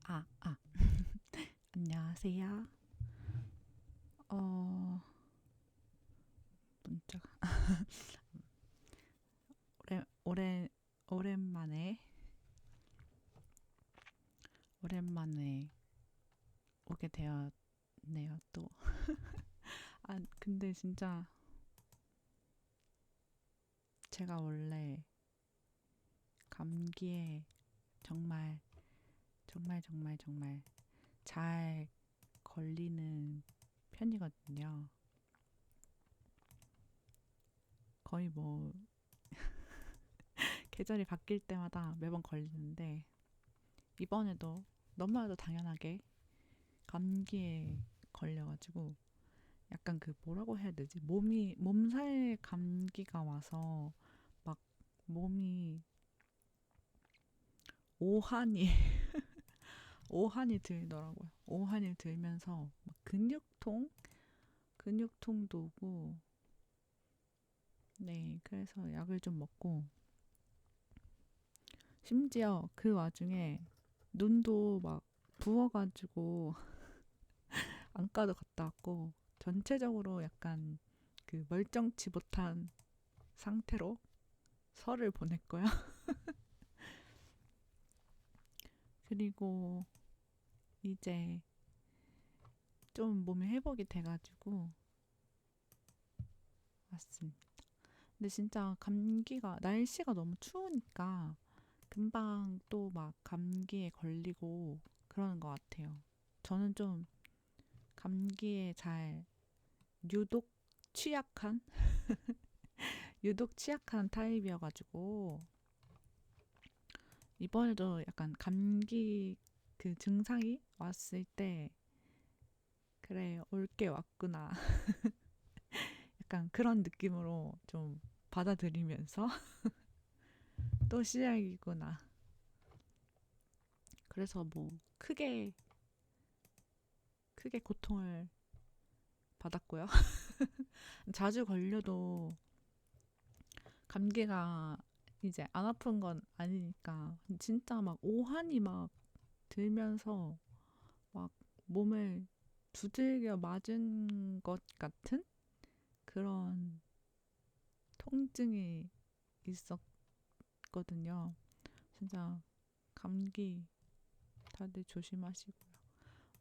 아, 아, 안녕하세요. 어, 문자가 오래 오랜만에 오랜만에 오게 되었네요. 또. 근데 진짜 제가 원래 감기에 정말 정말 정말 정말 잘 걸리는 편이거든요. 거의 뭐 계절이 바뀔 때마다 매번 걸리는데 이번에도 너무나도 당연하게 감기에 걸려가지고 약간 그 뭐라고 해야 되지? 몸살 감기가 와서 막 몸이 오한이 오한이 들더라고요. 오한이 들면서 막 근육통도 오고. 네, 그래서 약을 좀 먹고 심지어 그 와중에 눈도 막 부어가지고 안과도 갔다 왔고 전체적으로 약간 그 멀쩡치 못한 상태로 설을 보냈고요. 그리고 이제 좀 몸이 회복이 돼가지고 왔습니다. 근데 진짜 감기가 날씨가 너무 추우니까 금방 또 막 감기에 걸리고 그러는 것 같아요. 저는 좀 감기에 잘 유독 취약한 유독 취약한 타입이어가지고 이번에도 약간 감기 그 증상이 왔을 때 그래 올 게 왔구나 약간 그런 느낌으로 좀 받아들이면서 또 시작이구나. 그래서 뭐 크게 고통을 받았고요. 자주 걸려도 감기가 이제 안 아픈 건 아니니까 진짜 막 오한이 막 들면서 막 몸을 두들겨 맞은 것 같은 그런 통증이 있었거든요. 진짜 감기 다들 조심하시고요.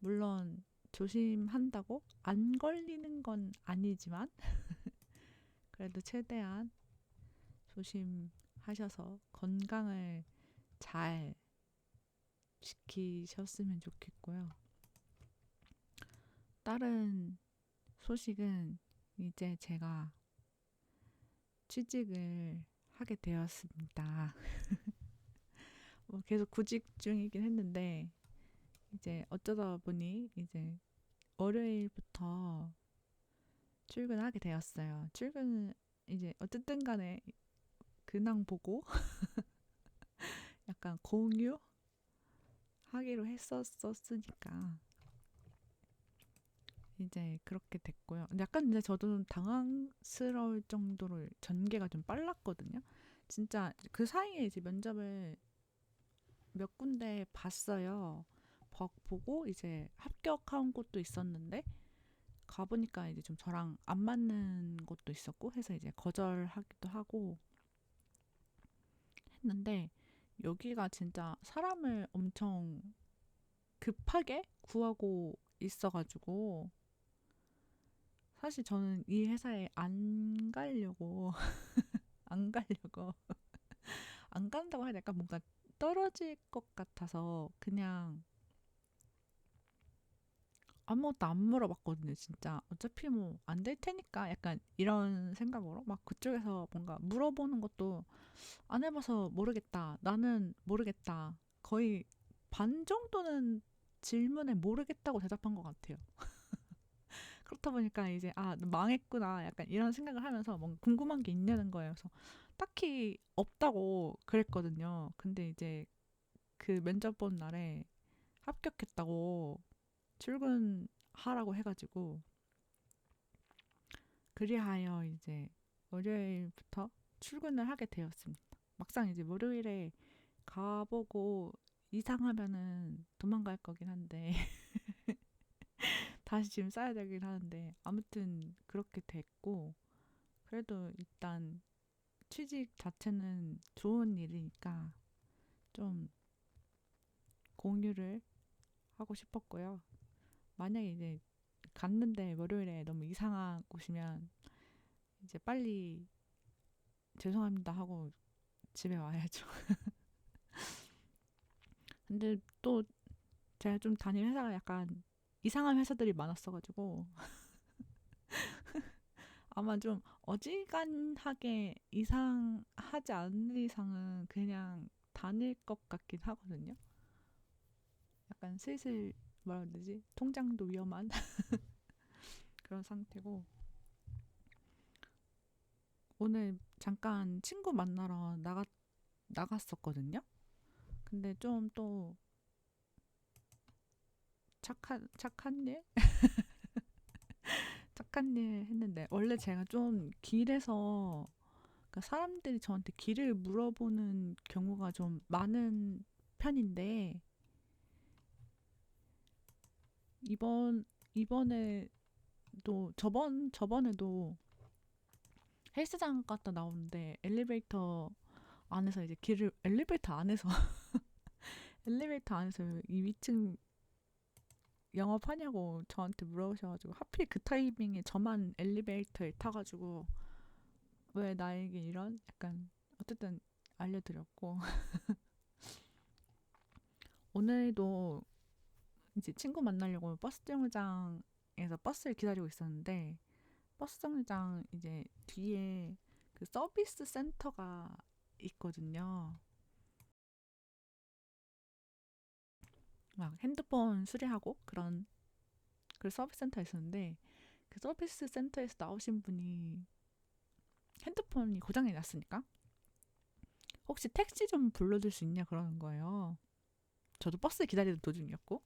물론 조심한다고 안 걸리는 건 아니지만 그래도 최대한 조심하셔서 건강을 잘 지키셨으면 좋겠고요. 다른 소식은 이제 제가 취직을 하게 되었습니다. 뭐 계속 구직 중이긴 했는데 이제 어쩌다 보니 이제 월요일부터 출근하게 되었어요. 출근은 이제 어쨌든 간에 근황 보고 약간 공유하기로 했었으니까 이제 그렇게 됐고요. 근데 약간 이제 저도 당황스러울 정도로 전개가 좀 빨랐거든요. 진짜 그 사이에 이제 면접을 몇 군데 봤어요. 보고 이제 합격한 곳도 있었는데 가보니까 이제 좀 저랑 안 맞는 곳도 있었고 해서 이제 거절하기도 하고 했는데 여기가 진짜 사람을 엄청 급하게 구하고 있어가지고 사실 저는 이 회사에 안 가려고 안 가려고 안 간다고 하니까 뭔가 떨어질 것 같아서 그냥 아무것도 안 물어봤거든요. 진짜 어차피 뭐 안 될 테니까 약간 이런 생각으로 막 그쪽에서 뭔가 물어보는 것도 안 해봐서 모르겠다. 나는 모르겠다. 거의 반 정도는 질문에 모르겠다고 대답한 것 같아요. 그렇다 보니까 이제 망했구나 약간 이런 생각을 하면서 뭔가 궁금한 게 있냐는 거예요. 그래서 딱히 없다고 그랬거든요. 근데 이제 그 면접 본 날에 합격했다고 출근하라고 해가지고 그리하여 이제 월요일부터 출근을 하게 되었습니다. 막상 이제 월요일에 가보고 이상하면은 도망갈 거긴 한데 다시 짐 싸야 되긴 하는데 아무튼 그렇게 됐고 그래도 일단 취직 자체는 좋은 일이니까 좀 공유를 하고 싶었고요. 만약에 이제 갔는데 월요일에 너무 이상한 곳이면 이제 빨리 죄송합니다 하고 집에 와야죠. 근데 또 제가 좀 다니는 회사가 약간 이상한 회사들이 많았어가지고 아마 좀 어지간하게 이상하지 않는 이상은 그냥 다닐 것 같긴 하거든요. 약간 슬슬 뭐라 해야 되지? 통장도 위험한 그런 상태고 오늘 잠깐 친구 만나러 나갔었거든요. 근데 좀 또 착한 일? 착한 일 했는데 원래 제가 좀 길에서 그러니까 사람들이 저한테 길을 물어보는 경우가 좀 많은 편인데 이번 이번에도 저번에도 헬스장 갔다 나오는데 안에서 이제 길을 엘리베이터 안에서 엘리베이터 안에서 이 위층 영업하냐고 저한테 물어보셔가지고 하필 그 타이밍에 저만 엘리베이터에 타가지고 왜 나에게 이런 약간 어쨌든 알려드렸고 오늘도 이제 친구 만나려고 버스 정류장에서 버스를 기다리고 있었는데 버스 정류장 이제 뒤에 그 서비스 센터가 있거든요. 막 핸드폰 수리하고 그런 그 서비스 센터 있었는데 그 서비스 센터에서 나오신 분이 핸드폰이 고장이 났으니까 혹시 택시 좀 불러줄 수 있냐 그러는 거예요. 저도 버스 기다리는 도중이었고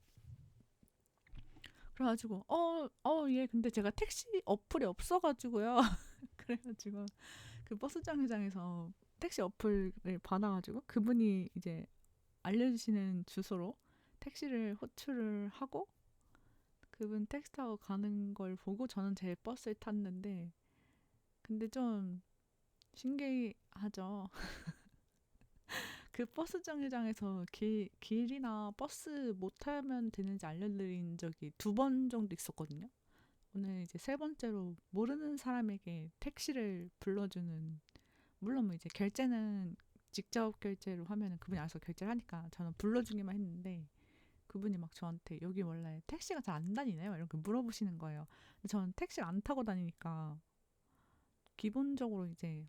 그래가지고 예 근데 제가 택시 어플이 없어가지고요. 그래가지고 그 버스 정류장에서 택시 어플을 받아가지고 그분이 이제 알려주시는 주소로 택시를 호출을 하고 그분 택시 타고 가는 걸 보고 저는 제 버스를 탔는데 근데 좀 신기하죠. 그 버스 정류장에서 길이나 버스 못 타면 되는지 알려드린 적이 2번 정도 있었거든요. 오늘 이제 세 번째로 모르는 사람에게 택시를 불러주는 물론 뭐 이제 결제는 직접 결제로 하면은 그분이 알아서 결제를 하니까 저는 불러주기만 했는데 그분이 막 저한테 여기 원래 택시가 잘 안 다니나요? 이렇게 물어보시는 거예요. 근데 저는 택시를 안 타고 다니니까 기본적으로 이제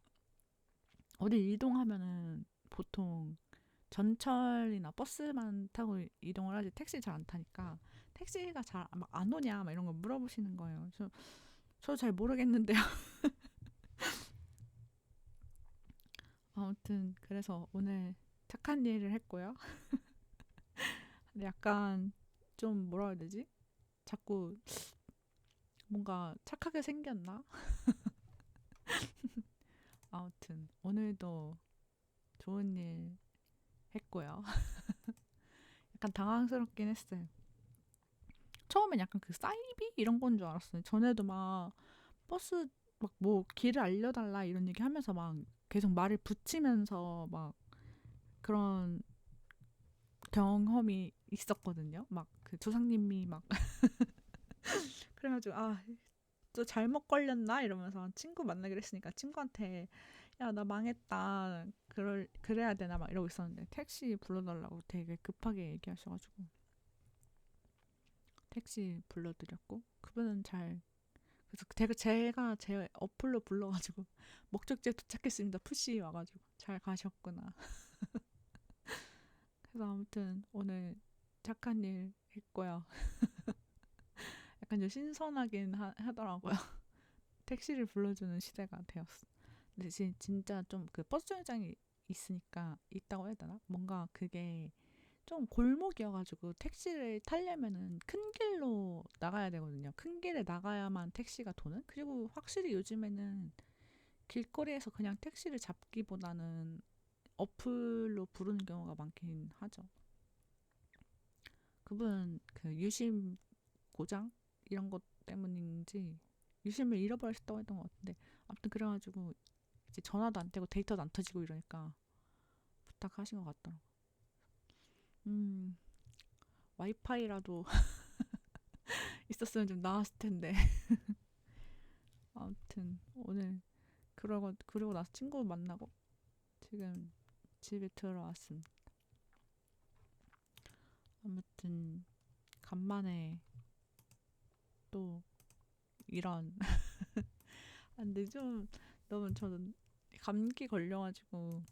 어디 이동하면은 보통 전철이나 버스만 타고 이동을 하지 택시 잘 안 타니까 택시가 잘 안 오냐 막 이런 거 물어보시는 거예요. 저 잘 모르겠는데요. 아무튼 그래서 오늘 착한 일을 했고요. 근데 약간 좀 뭐라 해야 되지? 자꾸 뭔가 착하게 생겼나? 아무튼 오늘도 좋은 일 했고요. 약간 당황스럽긴 했어요. 처음엔 약간 그 사이비 이런 건 줄 알았어요. 전에도 막 버스 막 뭐 길을 알려달라 이런 얘기 하면서 막 계속 말을 붙이면서 막 그런 경험이 있었거든요. 막 그 조상님이 막 그래가지고 또 잘못 걸렸나 이러면서 친구 만나기로 했으니까 친구한테 야 나 망했다 그래야 되나 막 이러고 있었는데 택시 불러달라고 되게 급하게 얘기하셔가지고 택시 불러드렸고 그분은 잘 그래서 제가 제 어플로 불러가지고 목적지에 도착했습니다 푸시 와가지고 잘 가셨구나. 그래서 아무튼 오늘 착한 일 했고요. 약간 좀 신선하긴 하더라고요. 택시를 불러주는 시대가 되었어. 근데 진짜 좀 그 버스 정류장이 있다고 해야 되나? 뭔가 그게 좀 골목이어가지고 택시를 타려면은 큰 길로 나가야 되거든요. 큰 길에 나가야만 택시가 도는? 그리고 확실히 요즘에는 길거리에서 그냥 택시를 잡기보다는 어플로 부르는 경우가 많긴 하죠. 그분 그 유심 고장 이런 것 때문인지 유심을 잃어버리셨다고 했던 것 같은데 아무튼 그래가지고 이제 전화도 안 되고 데이터도 안 터지고 이러니까 부탁하신 것 같더라고. 음 와이파이라도 있었으면 좀 나았을 텐데. 아무튼 오늘 그러고 나서 친구 만나고 지금 집에 들어왔습니다. 아무튼 간만에 또 이런 근데 좀 너무 저는 감기 걸려가지고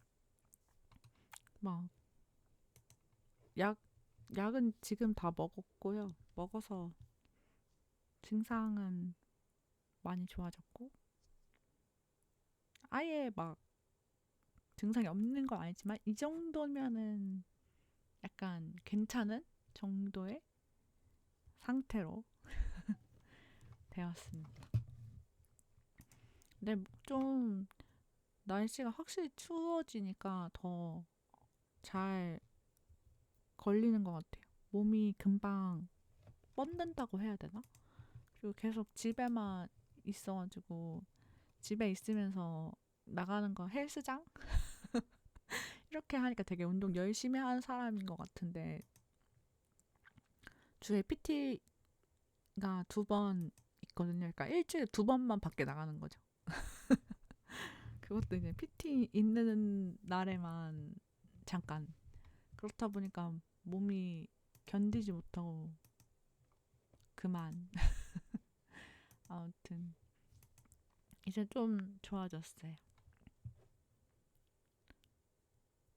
막 약 약은 지금 다 먹었고요. 먹어서 증상은 많이 좋아졌고 아예 막 증상이 없는 건 아니지만 이 정도면은 약간 괜찮은 정도의 상태로 되었습니다. 근데 좀 날씨가 확실히 추워지니까 더 잘 걸리는 것 같아요. 몸이 금방 뻗는다고 해야 되나? 그리고 계속 집에만 있어가지고 집에 있으면서 나가는 거 헬스장? 이렇게 하니까 되게 운동 열심히 하는 사람인 것 같은데 주에 PT가 2번 있거든요. 그러니까 일주일에 2번만 밖에 나가는 거죠. 그것도 이제 PT 있는 날에만 잠깐. 그렇다 보니까 몸이 견디지 못하고 그만. 아무튼 이제 좀 좋아졌어요.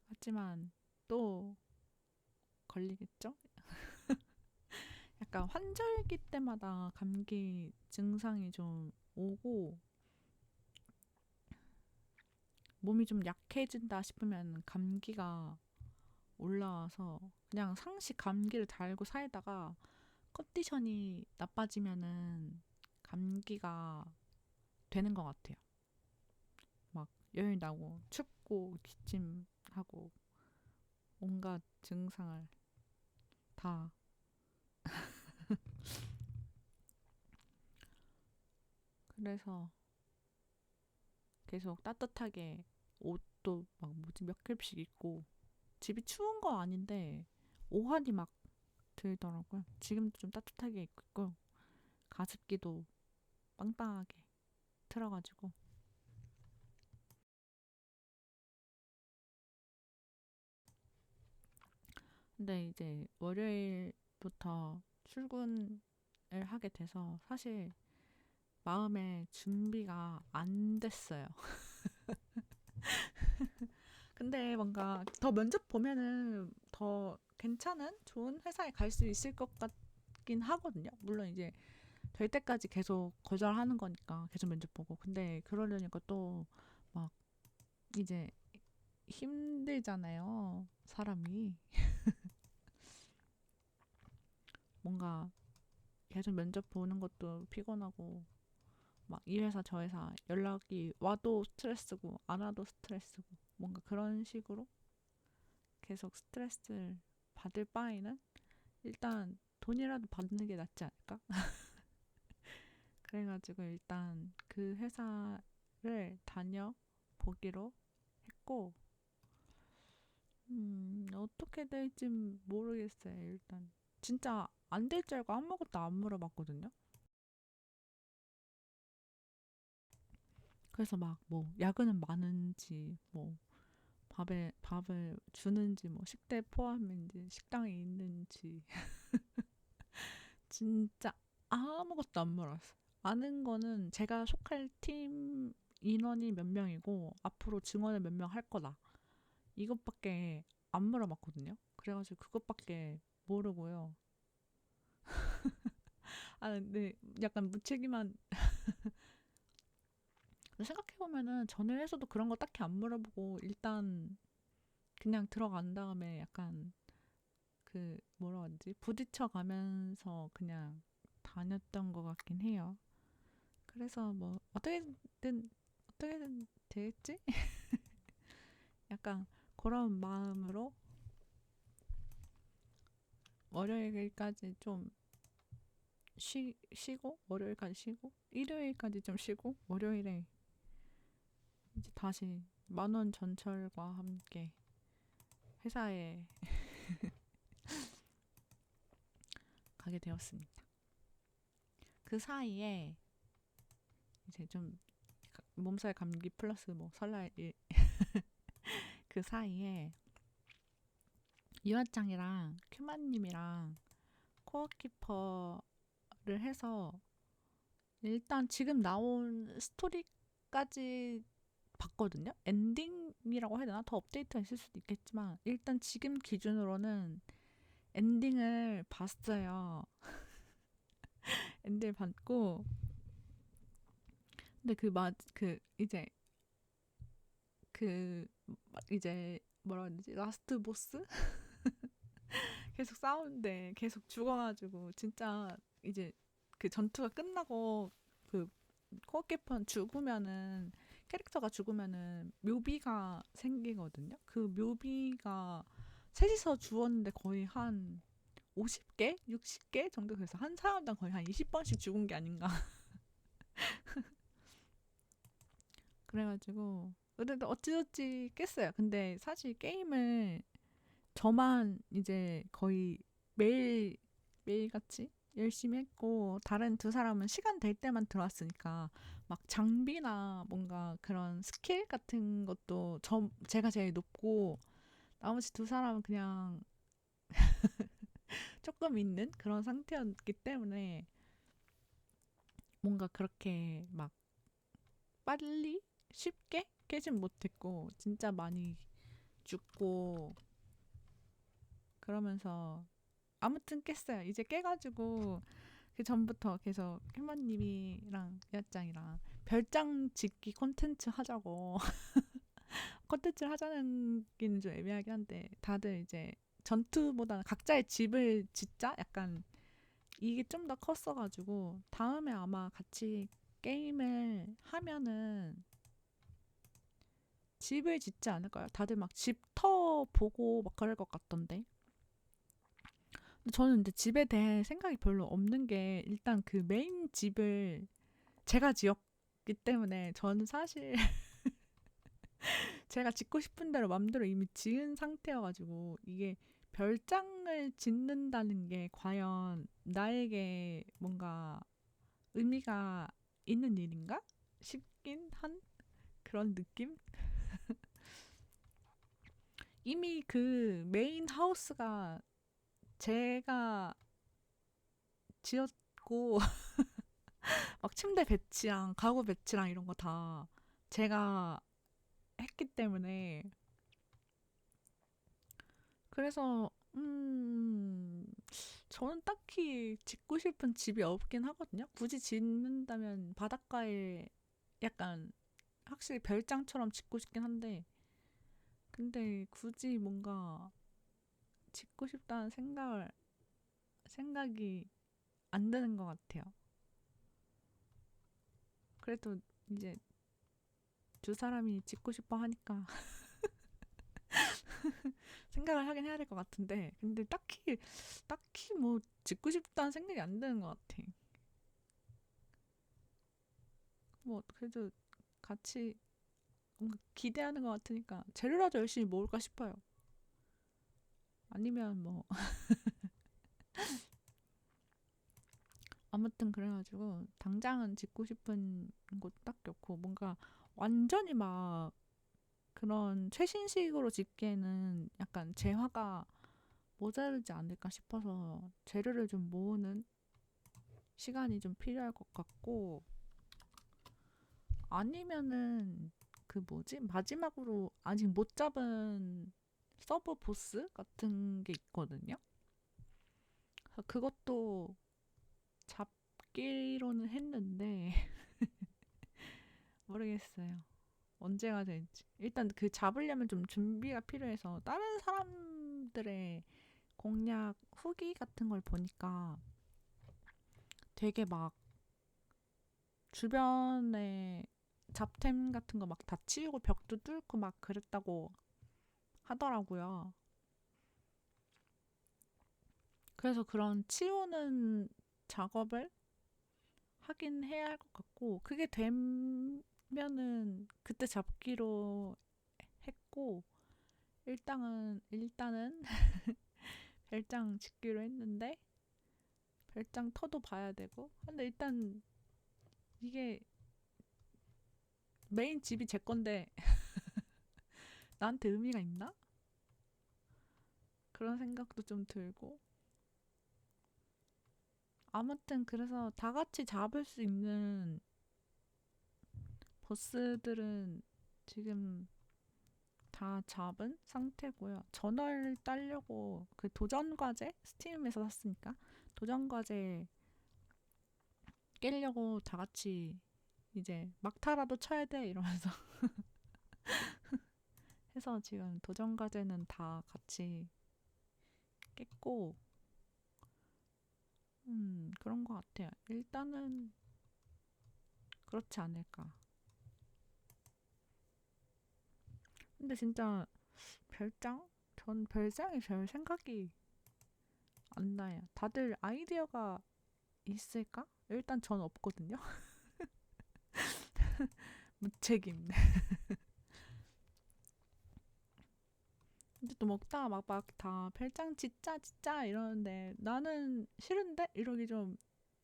하지만 또 걸리겠죠? 약간 환절기 때마다 감기 증상이 좀 오고 몸이 좀 약해진다 싶으면 감기가 올라와서 그냥 상시 감기를 달고 살다가 컨디션이 나빠지면은 감기가 되는 것 같아요. 막 열이 나고 춥고 기침하고 온갖 증상을 다 그래서 계속 따뜻하게 옷도 막 뭐지 몇 겹씩 입고 집이 추운 거 아닌데 오한이 막 들더라고요. 지금도 좀 따뜻하게 입고 있고 가습기도 빵빵하게 틀어가지고 근데 이제 월요일부터 출근을 하게 돼서 사실 마음의 준비가 안 됐어요. 근데 뭔가 더 면접 보면은 더 괜찮은 좋은 회사에 갈 수 있을 것 같긴 하거든요. 물론 이제 될 때까지 계속 거절하는 거니까 계속 면접 보고. 근데 그러려니까 또 막 이제 힘들잖아요. 사람이. 뭔가 계속 면접 보는 것도 피곤하고 막 이 회사 저 회사 연락이 와도 스트레스고 안 와도 스트레스고 뭔가 그런 식으로 계속 스트레스를 받을 바에는 일단 돈이라도 받는 게 낫지 않을까? 그래가지고 일단 그 회사를 다녀보기로 했고 어떻게 될지 모르겠어요. 일단 진짜 안 될 줄 알고 아무것도 안 물어봤거든요. 그래서 막 뭐 야근은 많은지 뭐 밥을 주는지 뭐 식대 포함인지 식당에 있는지 진짜 아무것도 안 물어봤어요. 아는 거는 제가 속할 팀 인원이 몇 명이고 앞으로 증원을 몇 명 할 거다. 이것밖에 안 물어봤거든요. 그래가지고 그것밖에 모르고요. 아, 근데 약간 무책임한 생각해보면은 전에 회사도 그런 거 딱히 안 물어보고 일단 그냥 들어간 다음에 약간 그 뭐라 하지 부딪혀 가면서 그냥 다녔던 것 같긴 해요. 그래서 뭐 어떻게든 되겠지? 약간 그런 마음으로 월요일까지 좀 쉬고 월요일까지 쉬고 일요일까지 좀 쉬고 월요일에 이제 다시 만원 전철과 함께 회사에 가게 되었습니다. 그 사이에 이제 좀 몸살 감기 플러스 뭐 설날 그 사이에 유아짱이랑 큐마님이랑 코어키퍼를 해서 일단 지금 나온 스토리까지 봤거든요. 엔딩이라고 해야 되나? 더 업데이트가 있을 수도 있겠지만 일단 지금 기준으로는 엔딩을 봤어요. 엔딩을 봤고 근데 그 이제 뭐라 해야 되지? 라스트 보스? 계속 싸우는데 계속 죽어가지고 진짜 이제 그 전투가 끝나고 그 코어키퍼는 죽으면은 캐릭터가 죽으면은 묘비가 생기거든요. 그 묘비가 셋이서 주웠는데 거의 한 50개? 60개 정도 돼서 한 사람당 거의 한 20번씩 죽은 게 아닌가. 그래가지고 그래도 어찌저찌 깼어요. 근데 사실 게임을 저만 이제 거의 매일 매일같이 열심히 했고 다른 두 사람은 시간 될 때만 들어왔으니까 막 장비나 뭔가 그런 스킬 같은 것도 제가 제일 높고 나머지 두 사람은 그냥 조금 있는 그런 상태였기 때문에 뭔가 그렇게 막 빨리 쉽게 깨진 못했고 진짜 많이 죽고 그러면서 아무튼 깼어요. 이제 깨가지고 그 전부터 계속 혜마님이랑 여짱이랑 별장 짓기 콘텐츠 하자고 콘텐츠를 하자는 게는 좀 애매하긴 한데 다들 이제 전투보다는 각자의 집을 짓자 약간 이게 좀 더 컸어가지고 다음에 아마 같이 게임을 하면은 집을 짓지 않을까요? 다들 막 집터 보고 막 그럴 것 같던데. 근데 저는 근데 집에 대해 생각이 별로 없는 게 일단 그 메인 집을 제가 지었기 때문에 저는 사실 제가 짓고 싶은 대로 맘대로 이미 지은 상태여가지고 이게 별장을 짓는다는 게 과연 나에게 뭔가 의미가 있는 일인가? 싶긴 한 그런 느낌? 이미 그 메인 하우스가 제가 지었고 막 침대 배치랑 가구 배치랑 이런 거 다 제가 했기 때문에 그래서 저는 딱히 짓고 싶은 집이 없긴 하거든요. 굳이 짓는다면 바닷가에 약간 확실히 별장처럼 짓고 싶긴 한데 근데 굳이 뭔가 짓고 싶다는 생각이 안 드는 것 같아요. 그래도 이제 두 사람이 짓고 싶어 하니까 생각을 하긴 해야 될 것 같은데 근데 딱히 뭐 짓고 싶다는 생각이 안 드는 것 같아. 뭐 그래도 같이 뭔가 기대하는 것 같으니까 재료라도 열심히 모을까 싶어요. 아니면 뭐 아무튼 그래가지고 당장은 짓고 싶은 곳 딱히 없고 뭔가 완전히 막 그런 최신식으로 짓기에는 약간 재화가 모자르지 않을까 싶어서 재료를 좀 모으는 시간이 좀 필요할 것 같고 아니면은 그 뭐지 마지막으로 아직 못 잡은 서브 보스 같은 게 있거든요. 그래서 그것도 잡기로는 했는데 모르겠어요. 언제가 될지. 일단 그 잡으려면 좀 준비가 필요해서 다른 사람들의 공략 후기 같은 걸 보니까 되게 막 주변에 잡템 같은 거 막 다 치우고 벽도 뚫고 막 그랬다고 하더라고요. 그래서 그런 치우는 작업을 하긴 해야 할 것 같고, 그게 되면은 그때 잡기로 했고, 일단은 별장 짓기로 했는데, 별장 터도 봐야 되고. 근데 일단 이게 메인 집이 제 건데 나한테 의미가 있나? 그런 생각도 좀 들고. 아무튼 그래서 다 같이 잡을 수 있는 버스들은 지금 다 잡은 상태고요. 전월 따려고 그 도전 과제 스팀에서 샀으니까 도전 과제 깨려고 다 같이 이제 막타라도 쳐야 돼 이러면서 해서 지금 도전 과제는 다 같이 깼고, 그런 것 같아요. 일단은 그렇지 않을까. 근데 진짜 별장? 전 별장이 별 생각이 안 나요. 다들 아이디어가 있을까? 일단 전 없거든요. 무책임. 근데 또 먹다가 막 다 별장 짓자 짓자 이러는데 나는 싫은데? 이러기 좀,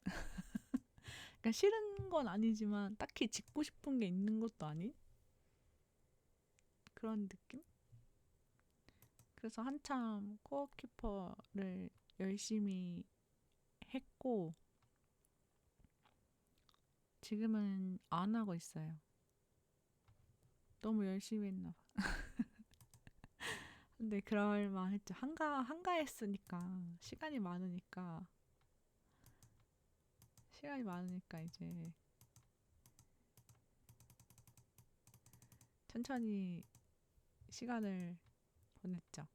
그러니까 싫은 건 아니지만 딱히 짓고 싶은 게 있는 것도 아닌 그런 느낌? 그래서 한참 코어키퍼를 열심히 했고 지금은 안 하고 있어요. 너무 열심히 했나 봐. 근데 그럴 만했죠. 한가했으니까 시간이 많으니까 이제 천천히 시간을 보냈죠.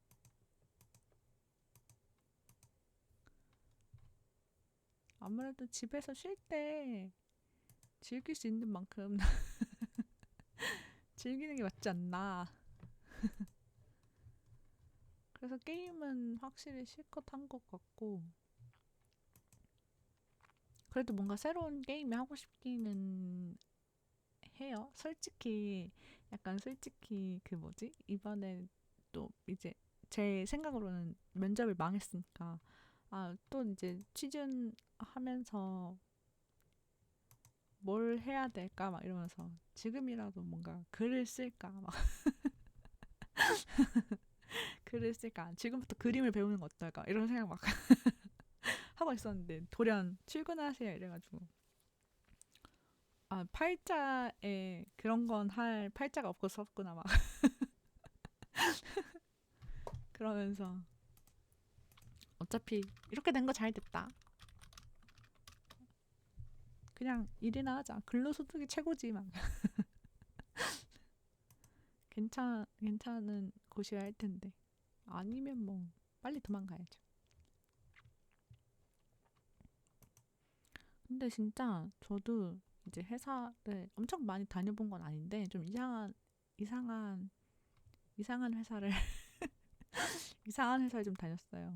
아무래도 집에서 쉴 때 즐길 수 있는 만큼 즐기는 게 맞지 않나. 그래서 게임은 확실히 실컷 한 것 같고, 그래도 뭔가 새로운 게임이 하고 싶기는 해요. 솔직히 그 뭐지? 이번에 또 이제 제 생각으로는 면접을 망했으니까, 또 이제 취준하면서 뭘 해야 될까 막 이러면서 지금이라도 뭔가 글을 쓸까 막 글을 쓸까 지금부터 그림을 배우는 거 어떨까 이런 생각 막 하고 있었는데 돌연 출근하세요 이래가지고, 팔자에 그런 건 할 팔자가 없었구나 막 그러면서 어차피 이렇게 된 거 잘 됐다. 그냥 일이나 하자. 근로소득이 최고지 막. 괜찮은 곳이어야 할 텐데. 아니면 뭐 빨리 도망가야죠. 근데 진짜 저도 이제 회사를 엄청 많이 다녀본 건 아닌데 좀 이상한 이상한 회사를 이상한 회사를 좀 다녔어요.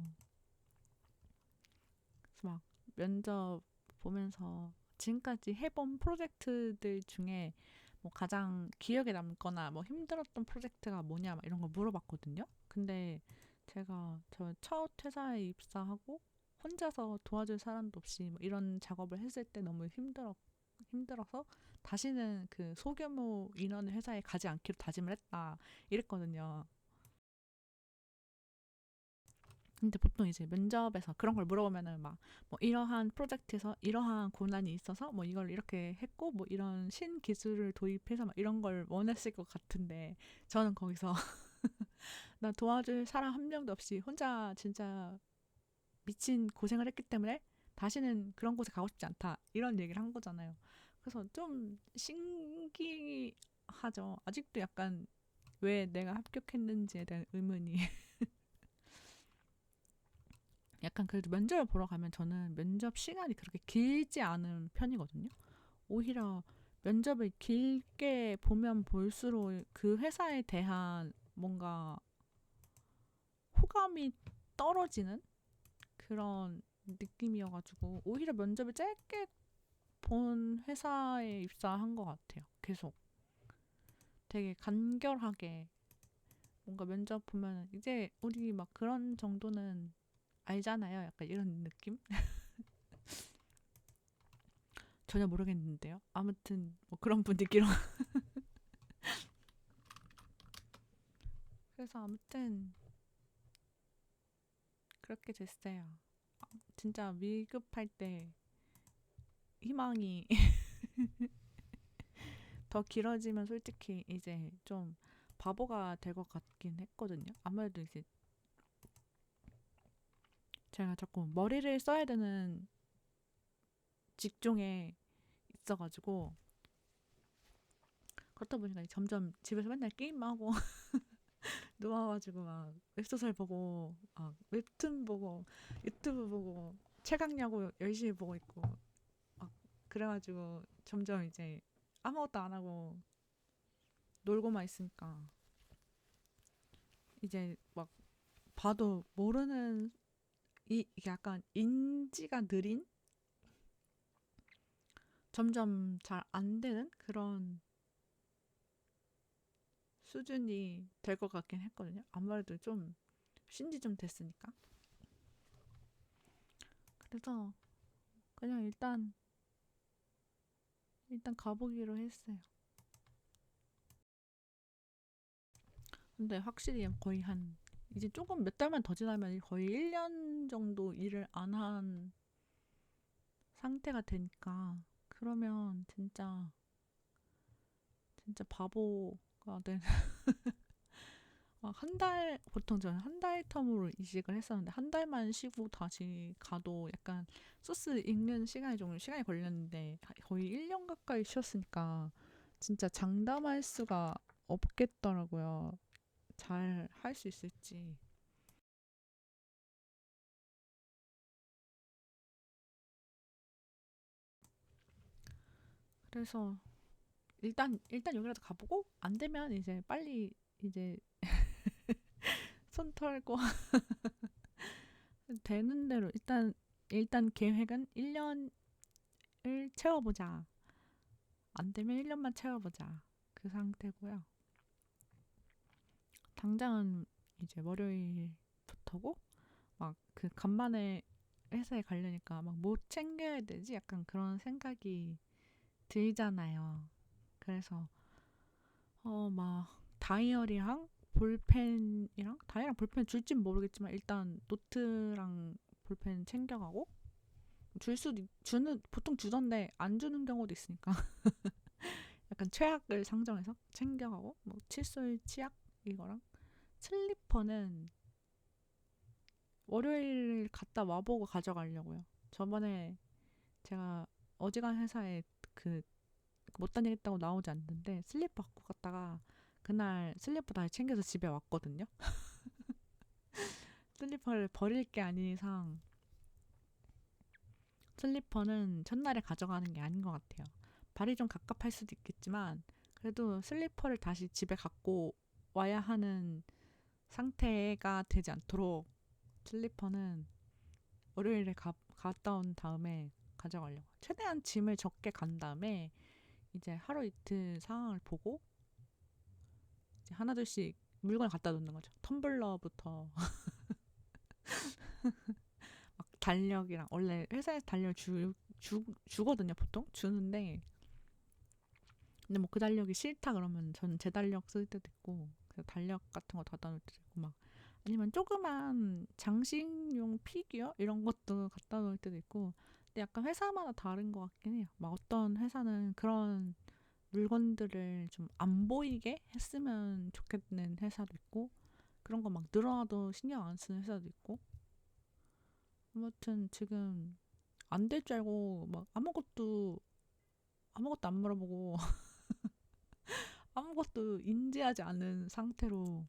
그래서 막 면접 보면서 지금까지 해본 프로젝트들 중에 뭐 가장 기억에 남거나 뭐 힘들었던 프로젝트가 뭐냐 막 이런 거 물어봤거든요. 근데 제가 저 첫 회사에 입사하고 혼자서 도와줄 사람도 없이 뭐 이런 작업을 했을 때 너무 힘들어서 다시는 그 소규모 인원의 회사에 가지 않기로 다짐을 했다 이랬거든요. 근데 보통 이제 면접에서 그런 걸 물어보면은 막 뭐 이러한 프로젝트에서 이러한 고난이 있어서 뭐 이걸 이렇게 했고 뭐 이런 신기술을 도입해서 막 이런 걸 원했을 것 같은데 저는 거기서 나 도와줄 사람 한 명도 없이 혼자 진짜 미친 고생을 했기 때문에 다시는 그런 곳에 가고 싶지 않다 이런 얘기를 한 거잖아요. 그래서 좀 신기하죠. 아직도 약간 왜 내가 합격했는지에 대한 의문이 약간 그래도 면접을 보러 가면 저는 면접 시간이 그렇게 길지 않은 편이거든요. 오히려 면접을 길게 보면 볼수록 그 회사에 대한 뭔가 호감이 떨어지는 그런 느낌이어가지고 오히려 면접을 짧게 본 회사에 입사한 것 같아요. 계속 되게 간결하게 뭔가 면접 보면 이제 우리 막 그런 정도는 알잖아요. 약간 이런 느낌? 전혀 모르겠는데요. 아무튼 뭐 그런 분위기로. 그래서 아무튼 그렇게 됐어요. 진짜 위급할 때 희망이 더 길어지면 솔직히 이제 좀 바보가 될 것 같긴 했거든요. 아무래도 이제 제가 자꾸 머리를 써야 되는 직종에 있어가지고 그렇다 보니까 점점 집에서 맨날 게임만 하고 누워가지고 막 웹소설 보고 막 웹툰 보고 유튜브 보고 최강야구 열심히 보고 있고 막 그래가지고 점점 이제 아무것도 안 하고 놀고만 있으니까 이제 막 봐도 모르는 이게 약간 인지가 느린 점점 잘 안 되는 그런 수준이 될 것 같긴 했거든요. 아무래도 좀 쉰지 좀 됐으니까. 그래서 그냥 일단 가보기로 했어요. 근데 확실히 거의 한 이제 조금 몇 달만 더 지나면 거의 1년 정도 일을 안 한 상태가 되니까 그러면 진짜 바보가 된 한 달, 보통 저는 한 달 텀으로 이직을 했었는데, 한 달만 쉬고 다시 가도 약간 소스 읽는 시간이 좀 시간이 걸렸는데, 거의 1년 가까이 쉬었으니까, 진짜 장담할 수가 없겠더라고요. 잘 할 수 있을지. 그래서, 일단 여기라도 가보고, 안 되면 이제 빨리 이제 손 털고, 되는 대로, 일단 계획은 1년을 채워보자. 안 되면 1년만 채워보자. 그 상태고요. 당장은 이제 월요일부터고 막 그 간만에 회사에 가려니까 막 뭐 챙겨야 되지? 약간 그런 생각이 들잖아요. 그래서 막 다이어리랑 볼펜 줄진 모르겠지만 일단 노트랑 볼펜 챙겨가고 주는 보통 주던데 안 주는 경우도 있으니까 약간 최악을 상정해서 챙겨가고 뭐 칫솔 치약 이거랑 슬리퍼는 월요일 갔다 와보고 가져가려고요. 저번에 제가 어지간 회사에 그 못 다니겠다고 나오지 않는데 슬리퍼 갖고 갔다가 그날 슬리퍼 다시 챙겨서 집에 왔거든요. 슬리퍼를 버릴 게 아닌 이상 슬리퍼는 첫날에 가져가는 게 아닌 것 같아요. 발이 좀 갑갑할 수도 있겠지만 그래도 슬리퍼를 다시 집에 갖고 와야 하는 상태가 되지 않도록 슬리퍼는 월요일에 갔다 온 다음에 가져가려고. 최대한 짐을 적게 간 다음에 이제 하루 이틀 상황을 보고 이제 하나둘씩 물건을 갖다 놓는 거죠. 텀블러부터 막 달력이랑 원래 회사에서 달력 주거든요. 보통 주는데 근데 뭐 그 달력이 싫다 그러면 저는 제 달력 쓸 때도 있고 그래서 달력 같은 거 갖다 놓을 때도 있고 막 아니면 조그만 장식용 피규어 이런 것도 갖다 놓을 때도 있고 근데 약간 회사마다 다른 것 같긴 해요. 막 어떤 회사는 그런 물건들을 좀 안 보이게 했으면 좋겠는 회사도 있고 그런 거 막 늘어나도 신경 안 쓰는 회사도 있고 아무튼 지금 안 될 줄 알고 막 아무것도 안 물어보고 아무것도 인지하지 않은 상태로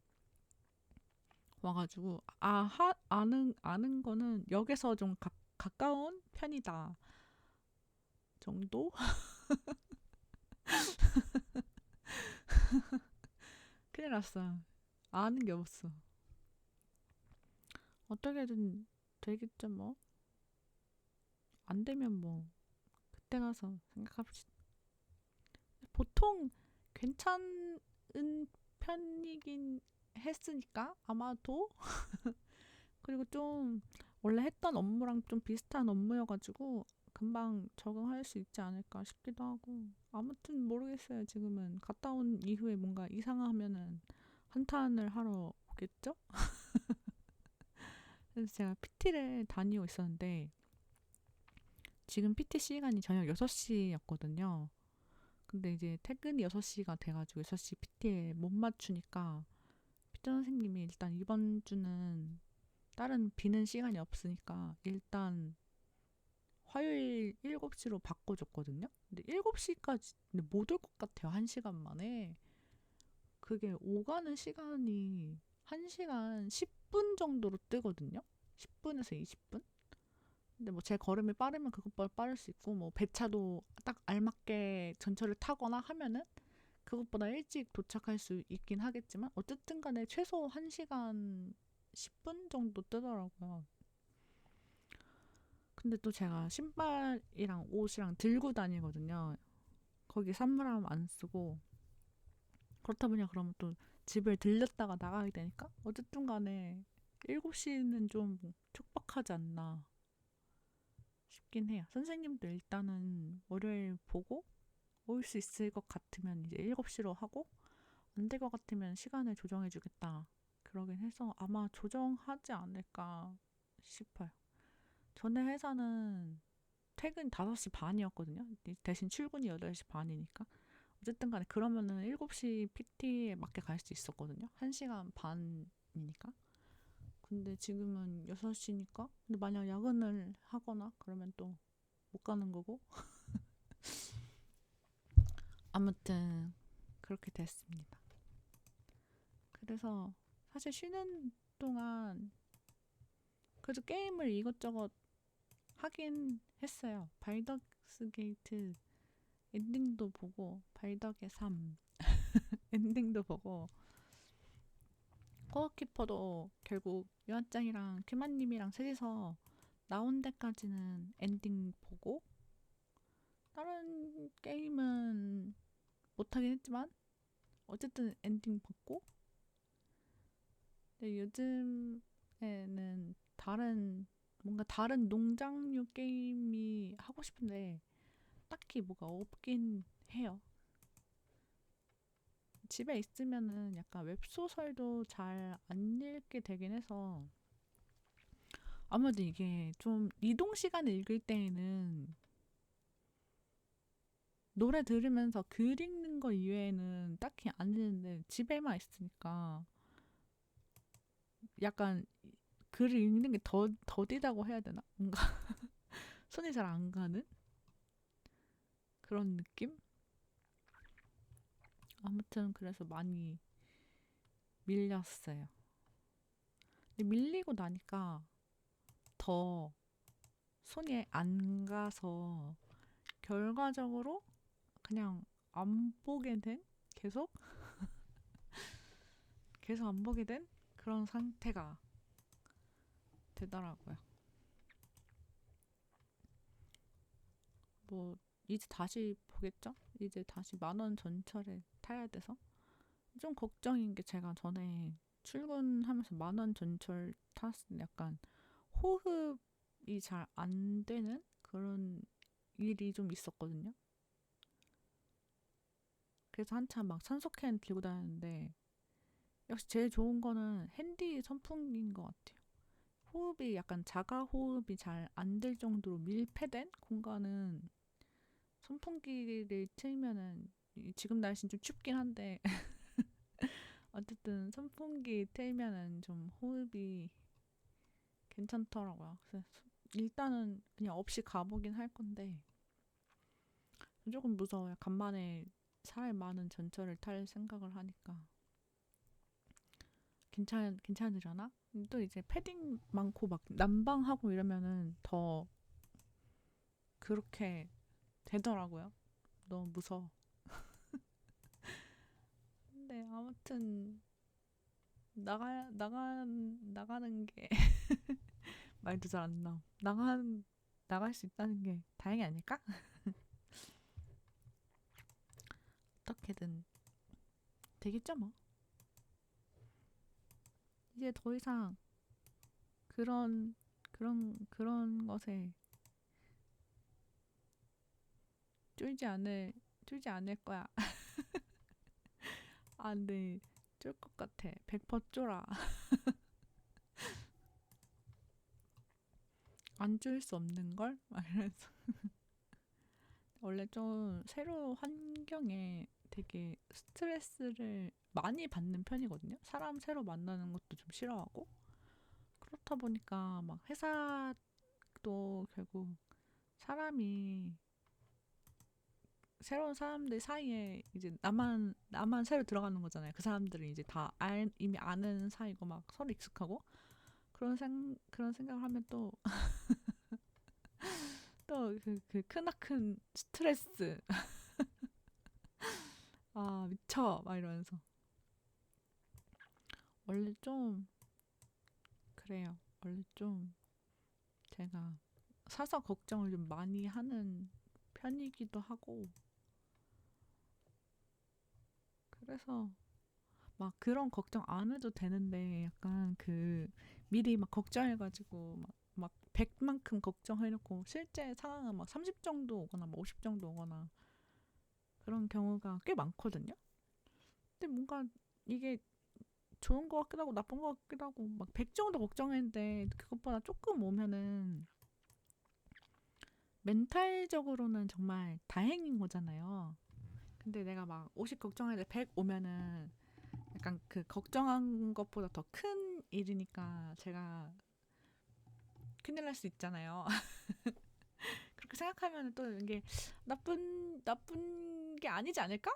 와가지고 아는 거는 역에서 좀 가까운 편이다 정도 큰일 났어. 아는 게 없어. 어떻게든 되겠죠 뭐. 안 되면 뭐 그때 가서 생각합시다. 보통 괜찮은 편이긴 했으니까 아마도. 그리고 좀 원래 했던 업무랑 좀 비슷한 업무여가지고 금방 적응할 수 있지 않을까 싶기도 하고. 아무튼 모르겠어요. 지금은 갔다 온 이후에 뭔가 이상하면은 한탄을 하러 오겠죠? 그래서 제가 PT를 다니고 있었는데 지금 PT 시간이 저녁 6시였거든요. 근데 이제 퇴근이 6시가 돼가지고 6시 PT에 못 맞추니까 PT 선생님이 일단 이번 주는 다른 비는 시간이 없으니까 일단 화요일 7시로 바꿔줬거든요. 근데 7시까지 못 올 것 같아요. 1시간 만에. 그게 오가는 시간이 1시간 10분 정도로 뜨거든요. 10분에서 20분? 근데 뭐 제 걸음이 빠르면 그것보다 빠를 수 있고 뭐 배차도 딱 알맞게 전철을 타거나 하면은 그것보다 일찍 도착할 수 있긴 하겠지만 어쨌든 간에 최소 1시간 10분 정도 뜨더라고요. 근데 또 제가 신발이랑 옷이랑 들고 다니거든요. 거기 산물함 안 쓰고. 그렇다 보니 그러면 또 집을 들렸다가 나가게 되니까 어쨌든 간에 7시는 좀 촉박하지 않나 싶긴 해요. 선생님도 일단은 월요일 보고 올 수 있을 것 같으면 이제 7시로 하고 안 될 것 같으면 시간을 조정해 주겠다. 그러긴 해서 아마 조정하지 않을까 싶어요. 전에 회사는 퇴근 5시 반이었거든요. 대신 출근이 8시 반이니까. 어쨌든 간에 그러면은 7시 PT에 맞게 갈 수 있었거든요. 1시간 반이니까. 근데 지금은 6시니까. 근데 만약 야근을 하거나 그러면 또 못 가는 거고. 아무튼 그렇게 됐습니다. 그래서 사실 쉬는 동안 그래도 게임을 이것저것 하긴 했어요. 발덕스 게이트 엔딩도 보고 발덕의 삶 엔딩도 보고 코어키퍼도 결국 유한짱이랑 큐마님이랑 셋이서 나온 데까지는 엔딩 보고 다른 게임은 못하긴 했지만 어쨌든 엔딩 봤고. 근데 요즘에는 뭔가 다른 농장류 게임이 하고 싶은데 딱히 뭐가 없긴 해요. 집에 있으면은 약간 웹소설도 잘 안 읽게 되긴 해서 아무래도 이게 좀 이동 시간에 읽을 때에는 노래 들으면서 글 읽는 거 이외에는 딱히 안 읽는데 집에만 있으니까 약간 글을 읽는 게 더디다고 해야 되나? 뭔가 손이 잘 안 가는 그런 느낌? 아무튼 그래서 많이 밀렸어요. 근데 밀리고 나니까 더 손이 안 가서 결과적으로 그냥 안 보게 된 계속 계속 안 보게 된 그런 상태가 되더라고요. 뭐 이제 다시 보겠죠? 이제 다시 10,000원 전철에 타야 돼서 좀 걱정인 게 제가 전에 출근하면서 10,000원 전철 탔을 때 약간 호흡이 잘 안 되는 그런 일이 좀 있었거든요. 그래서 한참 막 산소캔 들고 다녔는데 역시 제일 좋은 거는 핸디 선풍기인 것 같아요. 호흡이 약간 자가 호흡이 잘 안 될 정도로 밀폐된 공간은 선풍기를 틀면은 지금 날씨는 좀 춥긴 한데 어쨌든 선풍기 틀면은 좀 호흡이 괜찮더라고요. 그래서 일단은 그냥 없이 가보긴 할 건데 조금 무서워요. 간만에 사람 많은 전철을 탈 생각을 하니까 괜찮으려나? 또 이제 패딩 많고 막 난방하고 이러면은 더 그렇게 되더라고요. 너무 무서워. 근데 아무튼 나가는 게 말도 잘 안 나옴. 나갈 수 있다는 게 다행이 아닐까? 어떻게든 되겠죠 뭐. 이제 더 이상 그런 그런 것에 쫄지 않을 쫄지 않을 거야. 아 근데 쫄 것 같아. 100% 쫄아. 안 쫄 수 없는 걸? 막 이러면서. 원래 좀 새로운 환경에 되게 스트레스를 많이 받는 편이거든요. 사람 새로 만나는 것도 좀 싫어하고. 그렇다 보니까 막 회사도 결국 사람이 새로운 사람들 사이에 이제 나만 새로 들어가는 거잖아요. 그 사람들은 이제 이미 아는 사이고 막 서로 익숙하고 그런 생각을 하면 또 그 크나큰 스트레스 아 미쳐 막 이러면서 원래 좀 그래요. 원래 좀 제가 사서 걱정을 좀 많이 하는 편이기도 하고 그래서 막 그런 걱정 안 해도 되는데 약간 미리 막 걱정해가지고 막 100만큼 걱정해놓고 실제 상황은 막 30 정도 오거나 막 50 정도 오거나 그런 경우가 꽤 많거든요. 근데 뭔가 이게 좋은 것 같기도 하고 나쁜 것 같기도 하고 막 100 정도 걱정했는데 그것보다 조금 오면은 멘탈적으로는 정말 다행인 거잖아요. 근데 내가 막 50 걱정했는데 100 오면은 약간 그 걱정한 것보다 더 큰 일이니까 제가 큰일 날 수 있잖아요. 그렇게 생각하면 또 이게 나쁜 게 아니지 않을까?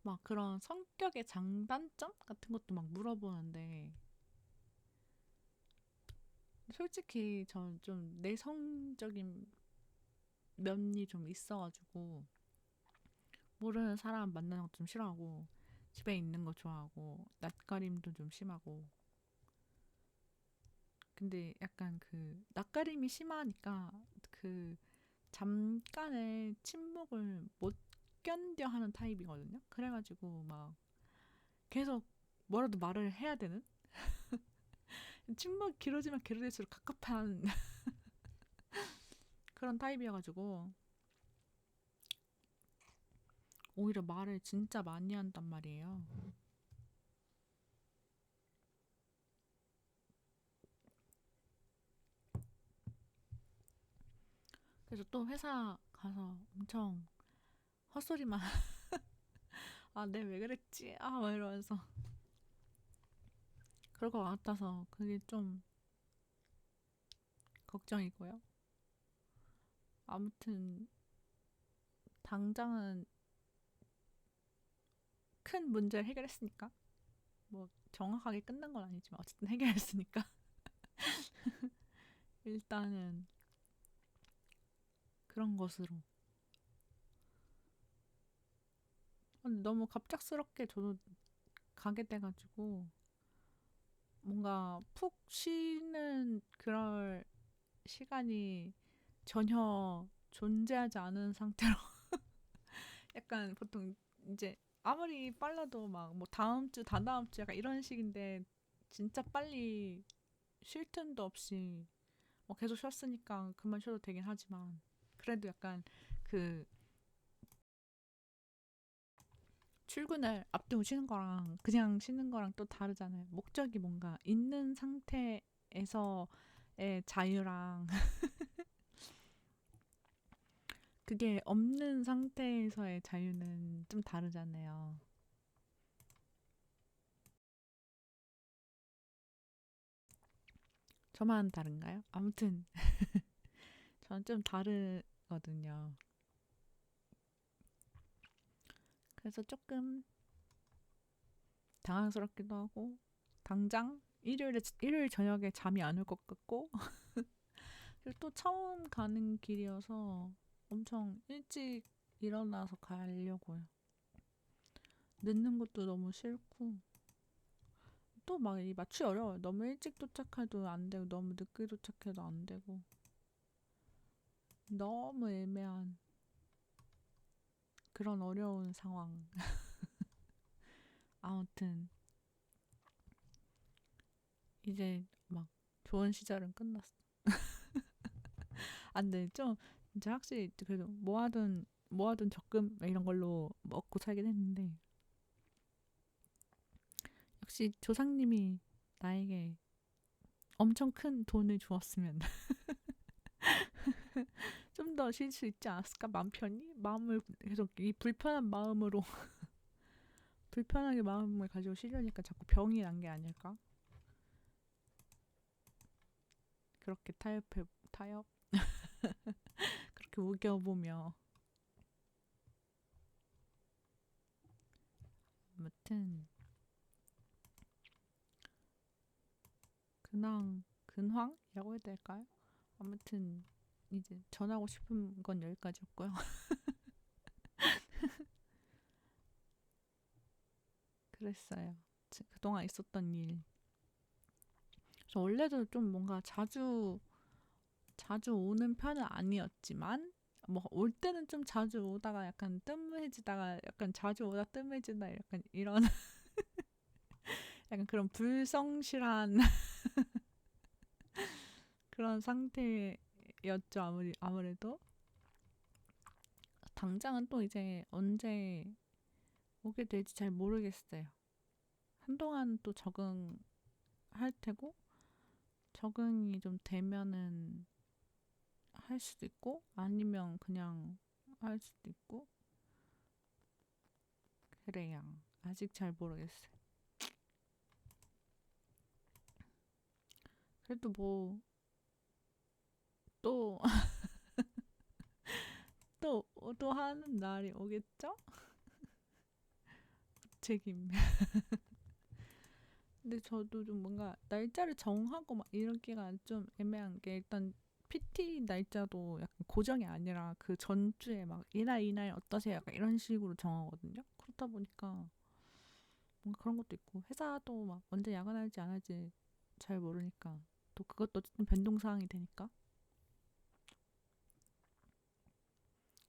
막 그런 성격의 장단점 같은 것도 막 물어보는데 솔직히 전 좀 내성적인 면이 좀 있어가지고 모르는 사람 만나는 것도 좀 싫어하고 집에 있는 거 좋아하고 낯가림도 좀 심하고 근데 약간 낯가림이 심하니까 그 잠깐의 침묵을 못 견뎌 하는 타입이거든요. 그래가지고 막 계속 뭐라도 말을 해야 되는 침묵이 길어지면 길어질수록 갑갑한 그런 타입이어가지고 오히려 말을 진짜 많이 한단 말이에요. 그래서 또 회사 가서 엄청 헛소리만 아, 내가 왜 그랬지? 아, 막 이러면서 그럴 것 같아서 그게 좀 걱정이고요. 아무튼 당장은 큰 문제를 해결했으니까 뭐 정확하게 끝난 건 아니지만 어쨌든 해결했으니까 일단은 그런 것으로 너무 갑작스럽게 저도 가게 돼가지고 뭔가 푹 쉬는 그럴 시간이 전혀 존재하지 않은 상태로 약간 보통 이제 아무리 빨라도 막 뭐 다음 주 다다음 주 약간 이런 식인데 진짜 빨리 쉴 틈도 없이 뭐 계속 쉬었으니까 그만 쉬어도 되긴 하지만 그래도 약간 그 출근을 앞두고 쉬는 거랑 그냥 쉬는 거랑 또 다르잖아요. 목적이 뭔가 있는 상태에서의 자유랑 그게 없는 상태에서의 자유는 좀 다르잖아요. 저만 다른가요? 아무튼 저는 좀 다르거든요. 그래서 조금 당황스럽기도 하고 당장 일요일 저녁에 잠이 안 올 것 같고 그리고 또 처음 가는 길이어서 엄청 일찍 일어나서 가려고요. 늦는 것도 너무 싫고 또 막 이 맞추기 어려워요. 너무 일찍 도착해도 안 되고 너무 늦게 도착해도 안 되고 너무 애매한 그런 어려운 상황. 아무튼 이제 막 좋은 시절은 끝났어. 안 돼. 좀 진짜 확실히 그래도 모아둔 적금 이런 걸로 먹고 살긴 했는데 역시 조상님이 나에게 엄청 큰 돈을 주었으면 좀 더 쉴 수 있지 않았을까? 마음 편히 마음을 계속 이 불편한 마음으로 불편하게 마음을 가지고 쉬려니까 자꾸 병이 난 게 아닐까? 그렇게 타협 그렇게 우겨보며 아무튼 근황이라고 해야 될까요? 아무튼 이제 전하고 싶은 건 여기까지였고요. 그랬어요. 그동안 있었던 일. 저 원래도 좀 뭔가 자주 오는 편은 아니었지만 뭐 올 때는 좀 자주 오다가 약간 뜸해지다가 약간 자주 오다 뜸해지다 약간 이런 약간 그런 불성실한 그런 상태였죠. 아무래도 당장은 또 이제 언제 오게 될지 잘 모르겠어요. 한동안 또 적응할 테고 적응이 좀 되면은 할 수도 있고 아니면 그냥 할 수도 있고 그래요. 아직 잘 모르겠어요. 그래도 뭐 또 또 하는 날이 오겠죠? 책임. 근데 저도 좀 뭔가 날짜를 정하고 막 이러기가 좀 애매한 게 일단 PT 날짜도 약간 고정이 아니라 그 전주에 막 이날 어떠세요? 약간 이런 식으로 정하거든요. 그렇다 보니까 뭔가 그런 것도 있고 회사도 막 언제 야근할지 안 할지 잘 모르니까 또 그것도 어쨌든 변동사항이 되니까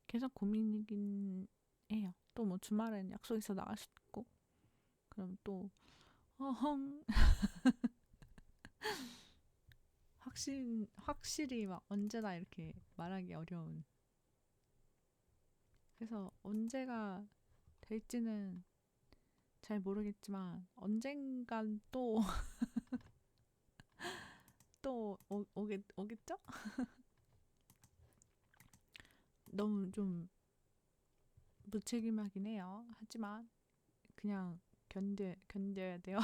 계속 고민이긴 해요. 또 뭐 주말엔 약속 있어 나갈 수도 있고 그럼 또 어헝 확실히 막 언제나 이렇게 말하기 어려운. 그래서 언제가 될지는 잘 모르겠지만 언젠간 또 오겠죠? 너무 좀 무책임하긴 해요. 하지만 그냥 견뎌야 돼요.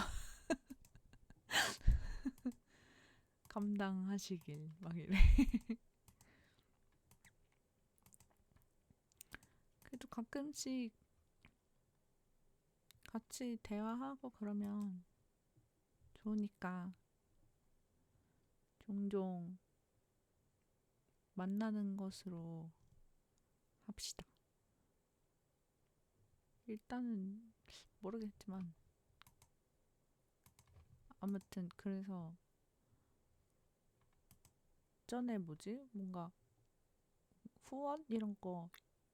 감당하시길 막 이래. 그래도 가끔씩 같이 대화하고 그러면 좋으니까 종종 만나는 것으로 합시다. 일단은 모르겠지만 아무튼 그래서 전에 뭐지? 뭔가 후원 이런 거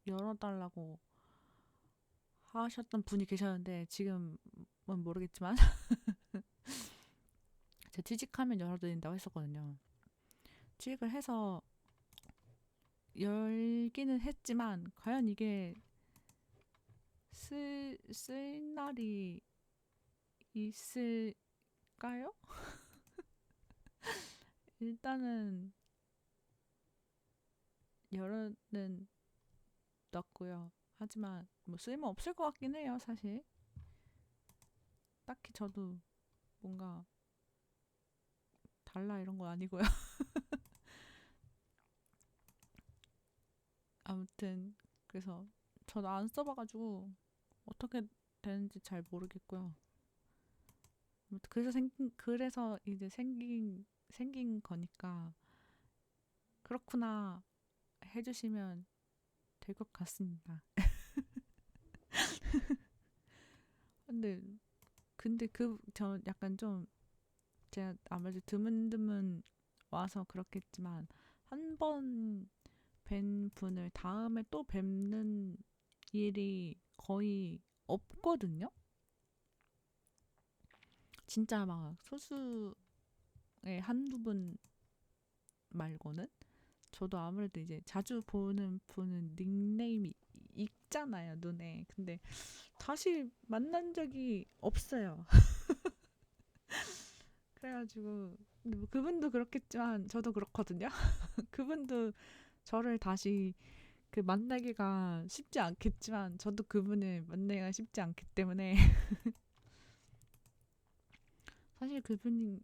열어달라고 하셨던 분이 계셨는데 지금은 모르겠지만 제가 취직하면 열어드린다고 했었거든요. 취직을 해서 열기는 했지만 과연 이게 쓸 날이 있을까요? 일단은 열어는 놨고요. 하지만 뭐 쓸모 없을 것 같긴 해요, 사실. 딱히 저도 뭔가 달라 이런 건 아니고요. 아무튼 그래서 저도 안 써봐가지고 어떻게 되는지 잘 모르겠고요. 아무튼 그래서 이제 생긴 거니까 그렇구나 해주시면 될 것 같습니다. 근데 근데 저 약간 좀 제가 아무래도 드문드문 와서 그렇겠지만 한 번 뵌 분을 다음에 또 뵙는 일이 거의 없거든요. 진짜 막 소수의 한두 분 말고는 저도 아무래도 이제 자주 보는 분은 닉네임이 있잖아요, 눈에. 근데 다시 만난 적이 없어요. 그래가지고 근데 뭐 그분도 그렇겠지만 저도 그렇거든요. 그분도 저를 다시 만나기가 쉽지 않겠지만 저도 그분을 만나기가 쉽지 않기 때문에 사실 그분이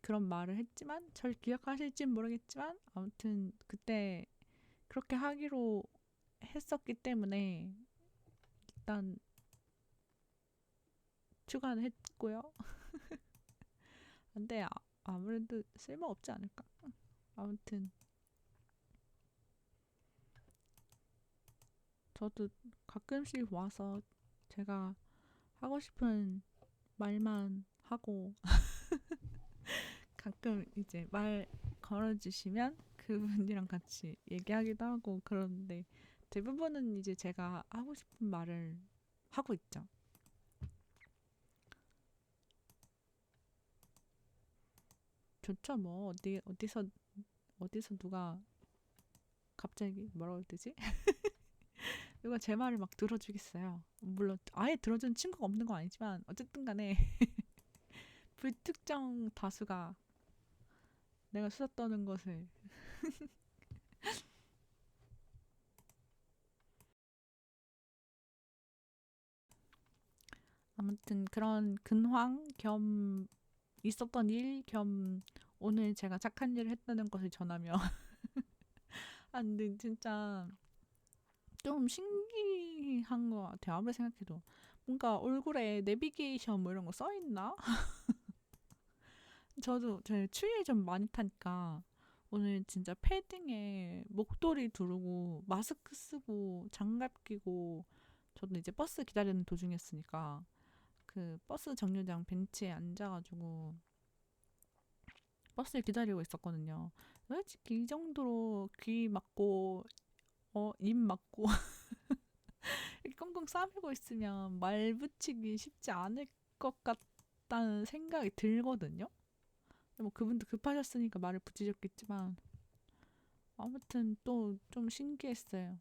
그런 말을 했지만 절 기억하실진 모르겠지만 아무튼 그때 그렇게 하기로 했었기 때문에 일단 추가는 했고요. 근데 아무래도 쓸모없지 않을까? 아무튼 저도 가끔씩 와서 제가 하고 싶은 말만 하고 가끔 이제 말 걸어주시면 그분이랑 같이 얘기하기도 하고 그러는데 대부분은 이제 제가 하고 싶은 말을 하고 있죠. 좋죠, 뭐 어디서 누가 갑자기 뭐라고 해야 되지? 누가 제 말을 막 들어주겠어요. 물론 아예 들어주는 친구가 없는 건 아니지만 어쨌든 간에 불특정 다수가 내가 수다 떠는 것을 아무튼 그런 근황 겸 있었던 일 겸 오늘 제가 착한 일을 했다는 것을 전하며 근데 진짜 좀 신기한 것 같아요. 아무리 생각해도 뭔가 얼굴에 내비게이션 뭐 이런 거 써있나? 저도 제 추위에 좀 많이 타니까 오늘 진짜 패딩에 목도리 두르고 마스크 쓰고 장갑 끼고 저도 이제 버스 기다리는 도중이었으니까 그 버스 정류장 벤치에 앉아가지고 버스를 기다리고 있었거든요. 솔직히 이 정도로 귀 막고 입 막고 이렇게 꽁꽁 싸매고 있으면 말 붙이기 쉽지 않을 것 같다는 생각이 들거든요. 뭐 그분도 급하셨으니까 말을 붙이셨겠지만 아무튼 또 좀 신기했어요.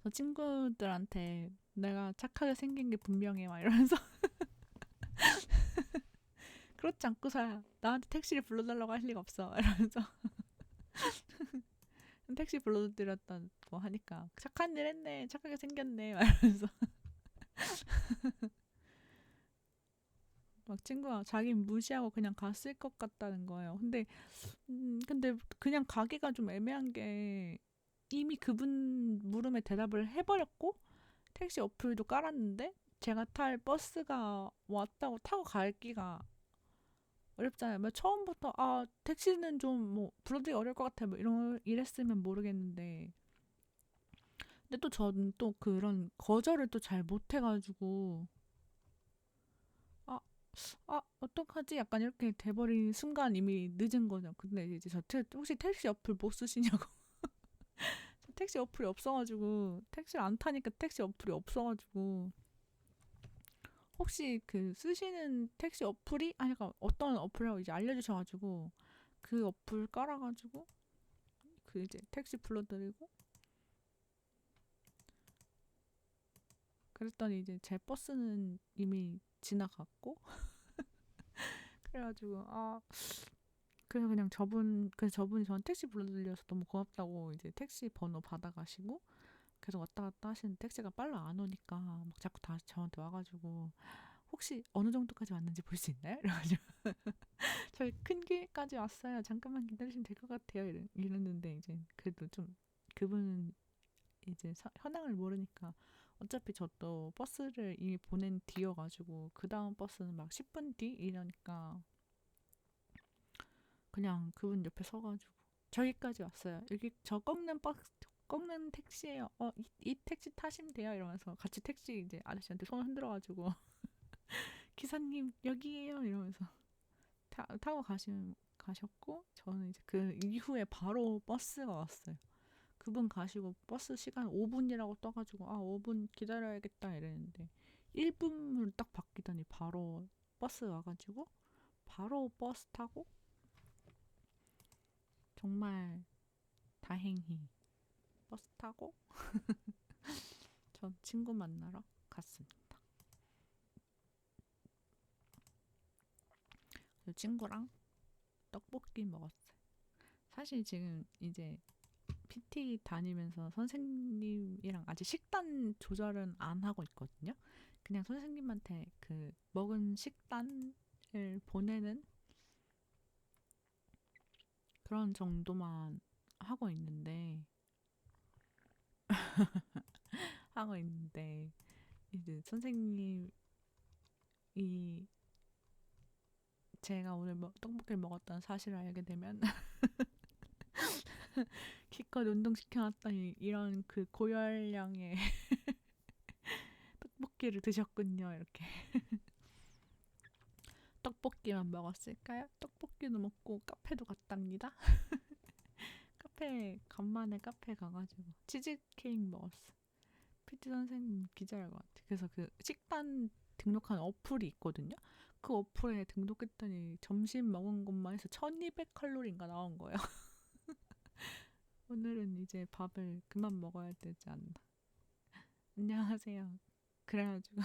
저 친구들한테 내가 착하게 생긴 게 분명해 막 이러면서 그렇지 않고서야 나한테 택시를 불러달라고 할 리가 없어 이러면서 택시 불러드렸다고 하니까 착한 일 했네 착하게 생겼네 막 이러면서 막 친구가 자기 무시하고 그냥 갔을 것 같다는 거예요. 근데 그냥 가기가 좀 애매한 게 이미 그분 물음에 대답을 해버렸고 택시 어플도 깔았는데 제가 탈 버스가 왔다고 타고 갈기가 어렵잖아요. 뭐 처음부터 택시는 좀 뭐 불러드리기 어려울 것 같아 뭐 이랬으면 모르겠는데 근데 또 저는 또 그런 거절을 또 잘 못해가지고 아, 어떡하지? 약간 이렇게 돼버린 순간 이미 늦은 거죠. 근데 이제 혹시 택시 어플 못 쓰시냐고. 저 택시 어플이 없어가지고 택시를 안 타니까 택시 어플이 없어가지고 혹시 그 쓰시는 택시 어플이 그러니까 어떤 어플이라고 이제 알려주셔가지고 그 어플 깔아가지고 그 이제 택시 불러드리고 그랬더니 이제 제 버스는 이미 지나갔고 그래가지고 그래서 저분이 저한테 택시 불러드려서 너무 고맙다고 이제 택시 번호 받아가시고 계속 왔다 갔다 하시는 택시가 빨리 안 오니까 막 자꾸 다시 저한테 와가지고 혹시 어느 정도까지 왔는지 볼 수 있나요? 이래가지고 저희 큰 길까지 왔어요. 잠깐만 기다리시면 될 것 같아요. 이랬는데 이제 그래도 좀 그분은 이제 현황을 모르니까 어차피 저 또 버스를 이미 보낸 뒤여가지고 그 다음 버스는 막 10분 뒤 이러니까 그냥 그분 옆에 서가지고 저기까지 왔어요. 여기 저 꺾는 택시예요. 이 택시 타시면 돼요. 이러면서 같이 택시 이제 아저씨한테 손을 흔들어가지고 기사님 여기에요. 이러면서 타고 가셨고 저는 이제 그 이후에 바로 버스가 왔어요. 그분 가시고 버스 시간 5분이라고 떠가지고 5분 기다려야겠다 이랬는데 1분을 딱 바뀌더니 바로 버스 와가지고 바로 버스 타고 정말 다행히 버스 타고 전 친구 만나러 갔습니다. 그 친구랑 떡볶이 먹었어요. 사실 지금 이제 PT 다니면서 선생님이랑 아직 식단 조절은 안 하고 있거든요. 그냥 선생님한테 그 먹은 식단을 보내는 그런 정도만 하고 있는데 이제 선생님이 제가 오늘 떡볶이를 먹었다는 사실을 알게 되면 기껏 운동시켜놨더니 이런 그 고열량의 떡볶이를 드셨군요. 이렇게 떡볶이만 먹었을까요? 떡볶이도 먹고 카페도 갔답니다. 간만에 카페 가가지고 치즈케이크 먹었어. PT 선생님 기자일 것 같아. 그래서 그 식단 등록한 어플이 있거든요. 그 어플에 등록했더니 점심 먹은 것만 해서 1200칼로리인가 나온 거예요. 오늘은 이제 밥을 그만 먹어야 되지 않나. 안녕하세요. 그래가지고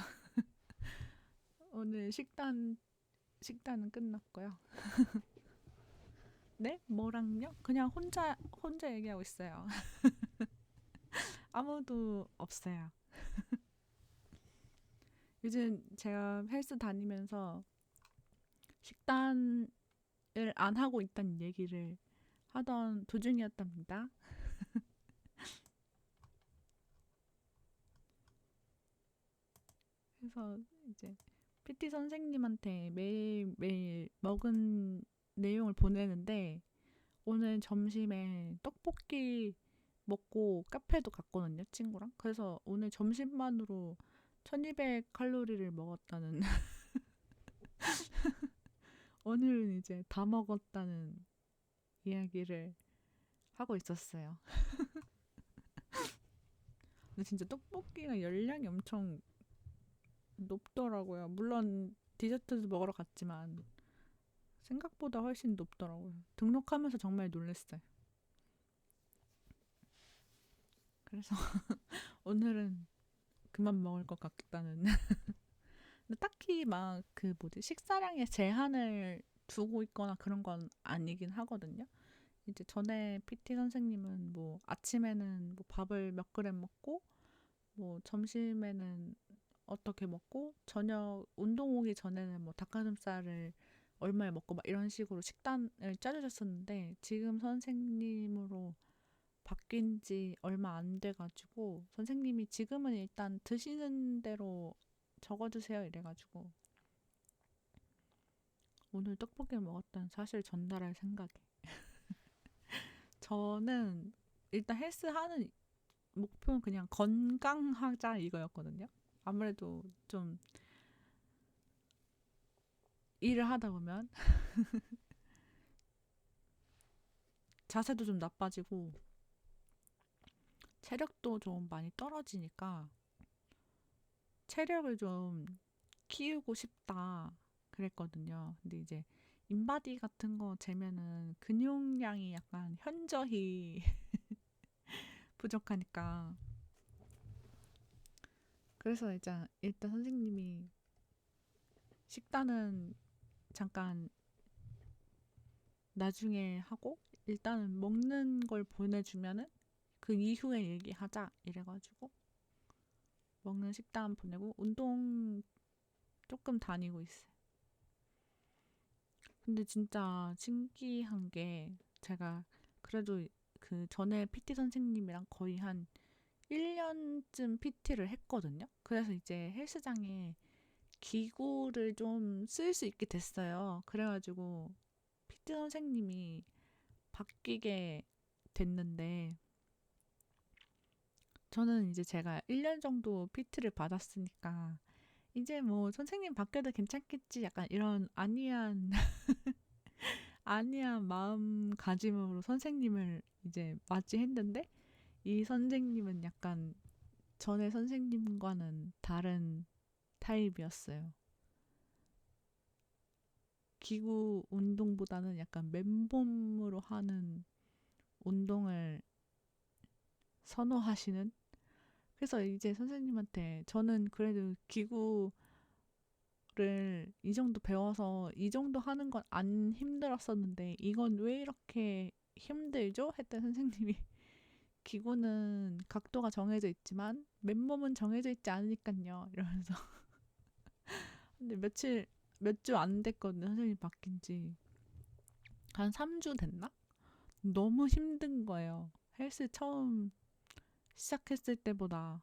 오늘 식단은 끝났고요. 네? 뭐랑요? 그냥 혼자 얘기하고 있어요. 아무도 없어요. 요즘 제가 헬스 다니면서 식단을 안 하고 있다는 얘기를 하던 도중이었답니다. 그래서 이제 PT 선생님한테 매일매일 먹은 내용을 보내는데 오늘 점심에 떡볶이 먹고 카페도 갔거든요, 친구랑. 그래서 오늘 점심만으로 1200칼로리를 먹었다는 오늘은 이제 다 먹었다는 이야기를 하고 있었어요. 근데 진짜 떡볶이가 열량이 엄청 높더라고요. 물론 디저트도 먹으러 갔지만 생각보다 훨씬 높더라고요. 등록하면서 정말 놀랐어요. 그래서 오늘은 그만 먹을 것 같다는. 근데 딱히 막 그 뭐지 식사량에 제한을 두고 있거나 그런 건 아니긴 하거든요. 이제 전에 PT 선생님은 뭐 아침에는 뭐 밥을 몇 그램 먹고 뭐 점심에는 어떻게 먹고 저녁 운동 오기 전에는 뭐 닭가슴살을 얼마에 먹고 막 이런 식으로 식단을 짜주셨었는데 지금 선생님으로 바뀐 지 얼마 안 돼가지고 선생님이 지금은 일단 드시는 대로 적어주세요 이래가지고 오늘 떡볶이를 먹었다는 사실 전달할 생각에 저는 일단 헬스하는 목표는 그냥 건강하자 이거였거든요. 아무래도 좀 일을 하다 보면 자세도 좀 나빠지고 체력도 좀 많이 떨어지니까 체력을 좀 키우고 싶다 그랬거든요. 근데 이제 인바디 같은 거 재면은 근육량이 약간 현저히 부족하니까 그래서 이제 일단 선생님이 식단은 잠깐 나중에 하고 일단은 먹는 걸 보내주면은 그 이후에 얘기하자 이래가지고 먹는 식단 보내고 운동 조금 다니고 있어요. 근데 진짜 신기한 게 제가 그래도 그 전에 PT 선생님이랑 거의 한 1년쯤 PT를 했거든요. 그래서 이제 헬스장에 기구를 좀 쓸 수 있게 됐어요. 그래가지고 PT 선생님이 바뀌게 됐는데 저는 이제 제가 1년 정도 PT를 받았으니까 이제 뭐 선생님 바뀌어도 괜찮겠지 약간 이런 아니한 마음가짐으로 선생님을 이제 맞이했는데 이 선생님은 약간 전에 선생님과는 다른 타입이었어요. 기구 운동보다는 약간 맨몸으로 하는 운동을 선호하시는. 그래서 이제 선생님한테 저는 그래도 기구를 이 정도 배워서 이 정도 하는 건 안 힘들었었는데 이건 왜 이렇게 힘들죠? 했던 선생님이 기구는 각도가 정해져 있지만 맨몸은 정해져 있지 않으니까요. 이러면서 근데 몇 주 안 됐거든요. 선생님 바뀐 지 한 3주 됐나? 너무 힘든 거예요. 헬스 처음 시작했을 때보다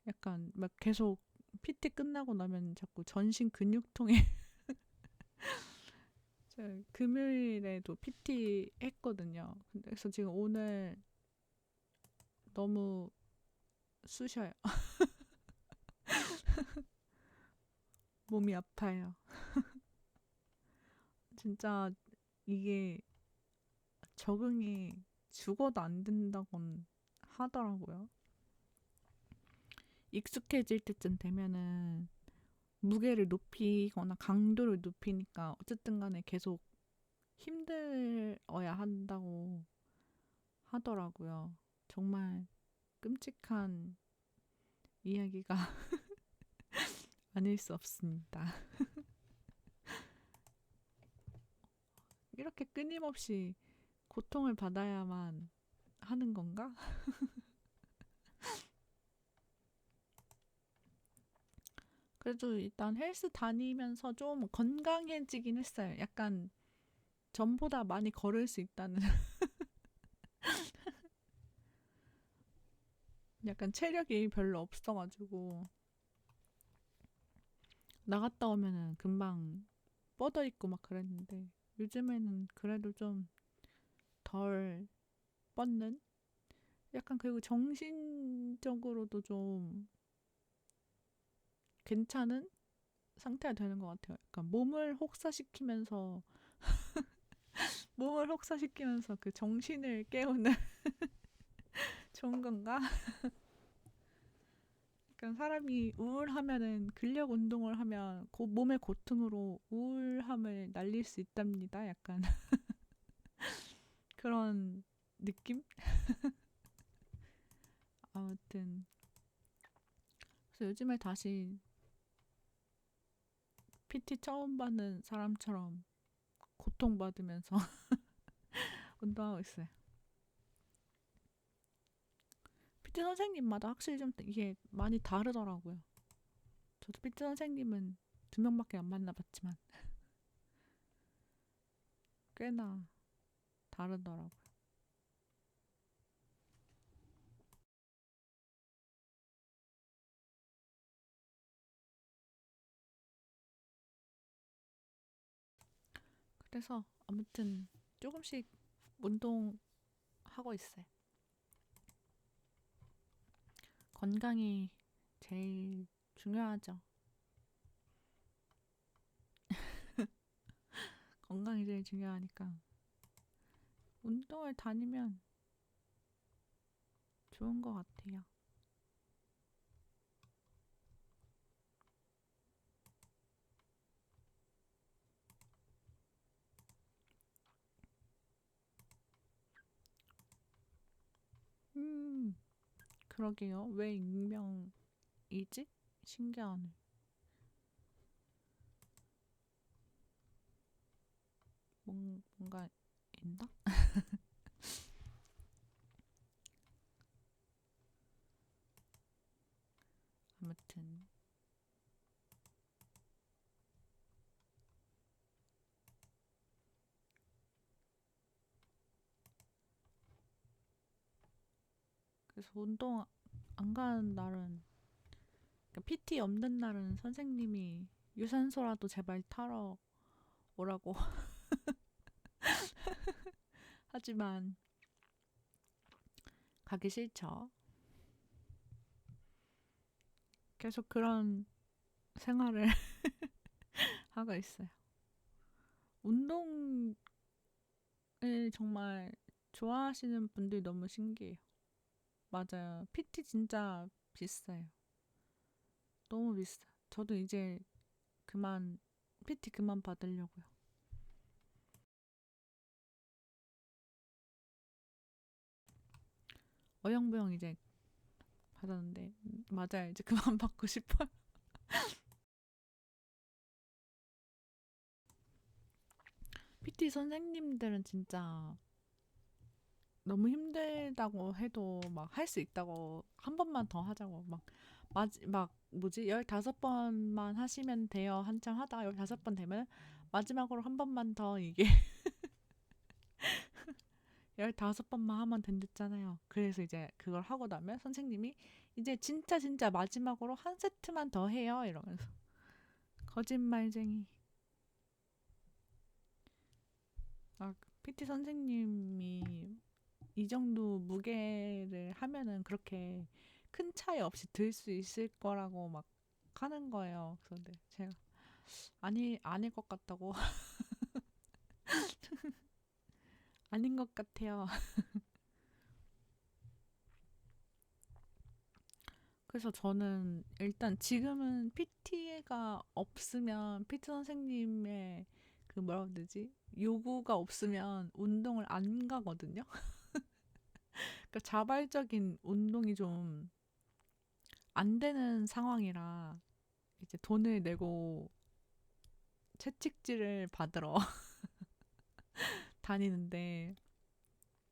약간 막 계속 PT 끝나고 나면 자꾸 전신 근육통에 제가 금요일에도 PT 했거든요. 그래서 지금 오늘 너무 쑤셔요. 몸이 아파요. 진짜 이게 적응이 죽어도 안 된다곤 하더라고요. 익숙해질 때쯤 되면은 무게를 높이거나 강도를 높이니까 어쨌든 간에 계속 힘들어야 한다고 하더라고요. 정말 끔찍한 이야기가 아닐 수 없습니다. 이렇게 끊임없이 고통을 받아야만 하는 건가? 그래도 일단 헬스 다니면서 좀 건강해지긴 했어요. 약간 전보다 많이 걸을 수 있다는 약간 체력이 별로 없어가지고 나갔다 오면은 금방 뻗어 있고 막 그랬는데 요즘에는 그래도 좀 덜 뻗는? 약간 그리고 정신적으로도 좀 괜찮은 상태가 되는 것 같아요. 약간 몸을 혹사시키면서 그 정신을 깨우는 좋은 건가? 약간 사람이 우울하면은 근력 운동을 하면 몸의 고통으로 우울함을 날릴 수 있답니다. 약간 그런 느낌? 아무튼 그래서 요즘에 다시 PT 처음 받는 사람처럼 고통받으면서 운동하고 있어요. PT 선생님마다 확실히 좀 이게 많이 다르더라고요. 저도 PT 선생님은 2명밖에 안 만나봤지만 꽤나 다르더라고요. 그래서 아무튼 조금씩 운동하고 있어요. 건강이 제일 중요하죠. 건강이 제일 중요하니까 운동을 다니면 좋은 것 같아요. 음, 그러게요. 왜 익명이지? 신기하네. 뭔가 있나? 아무튼 그래서 운동 안 가는 날은 그러니까 PT 없는 날은 선생님이 유산소라도 제발 타러 오라고 하지만 가기 싫죠. 계속 그런 생활을 하고 있어요. 운동을 정말 좋아하시는 분들이 너무 신기해요. 맞아요. PT 진짜 비싸요. 너무 비싸. 저도 이제 그만, PT 그만 받으려고요. 어영부영 이제 받았는데, 맞아요. 이제 그만 받고 싶어요. PT 선생님들은 진짜 너무 힘들다고 해도 막 할 수 있다고 한 번만 더 하자고 막 뭐지 15번만 하시면 돼요 한참 하다가 15번 되면 마지막으로 한 번만 더 이게 15번만 하면 된댔잖아요. 그래서 이제 그걸 하고 나면 선생님이 이제 진짜 진짜 마지막으로 한 세트만 더 해요 이러면서 거짓말쟁이. 아, PT 선생님이 이 정도 무게를 하면은 그렇게 큰 차이 없이 들 수 있을 거라고 막 하는 거예요. 그런데 제가 아닐 것 같다고 아닌 것 같아요. 그래서 저는 일단 지금은 PT가 없으면 PT 선생님의 그 뭐라고 해야 되지? 요구가 없으면 운동을 안 가거든요. 그러니까 자발적인 운동이 좀 안 되는 상황이라 이제 돈을 내고 채찍질을 받으러 다니는데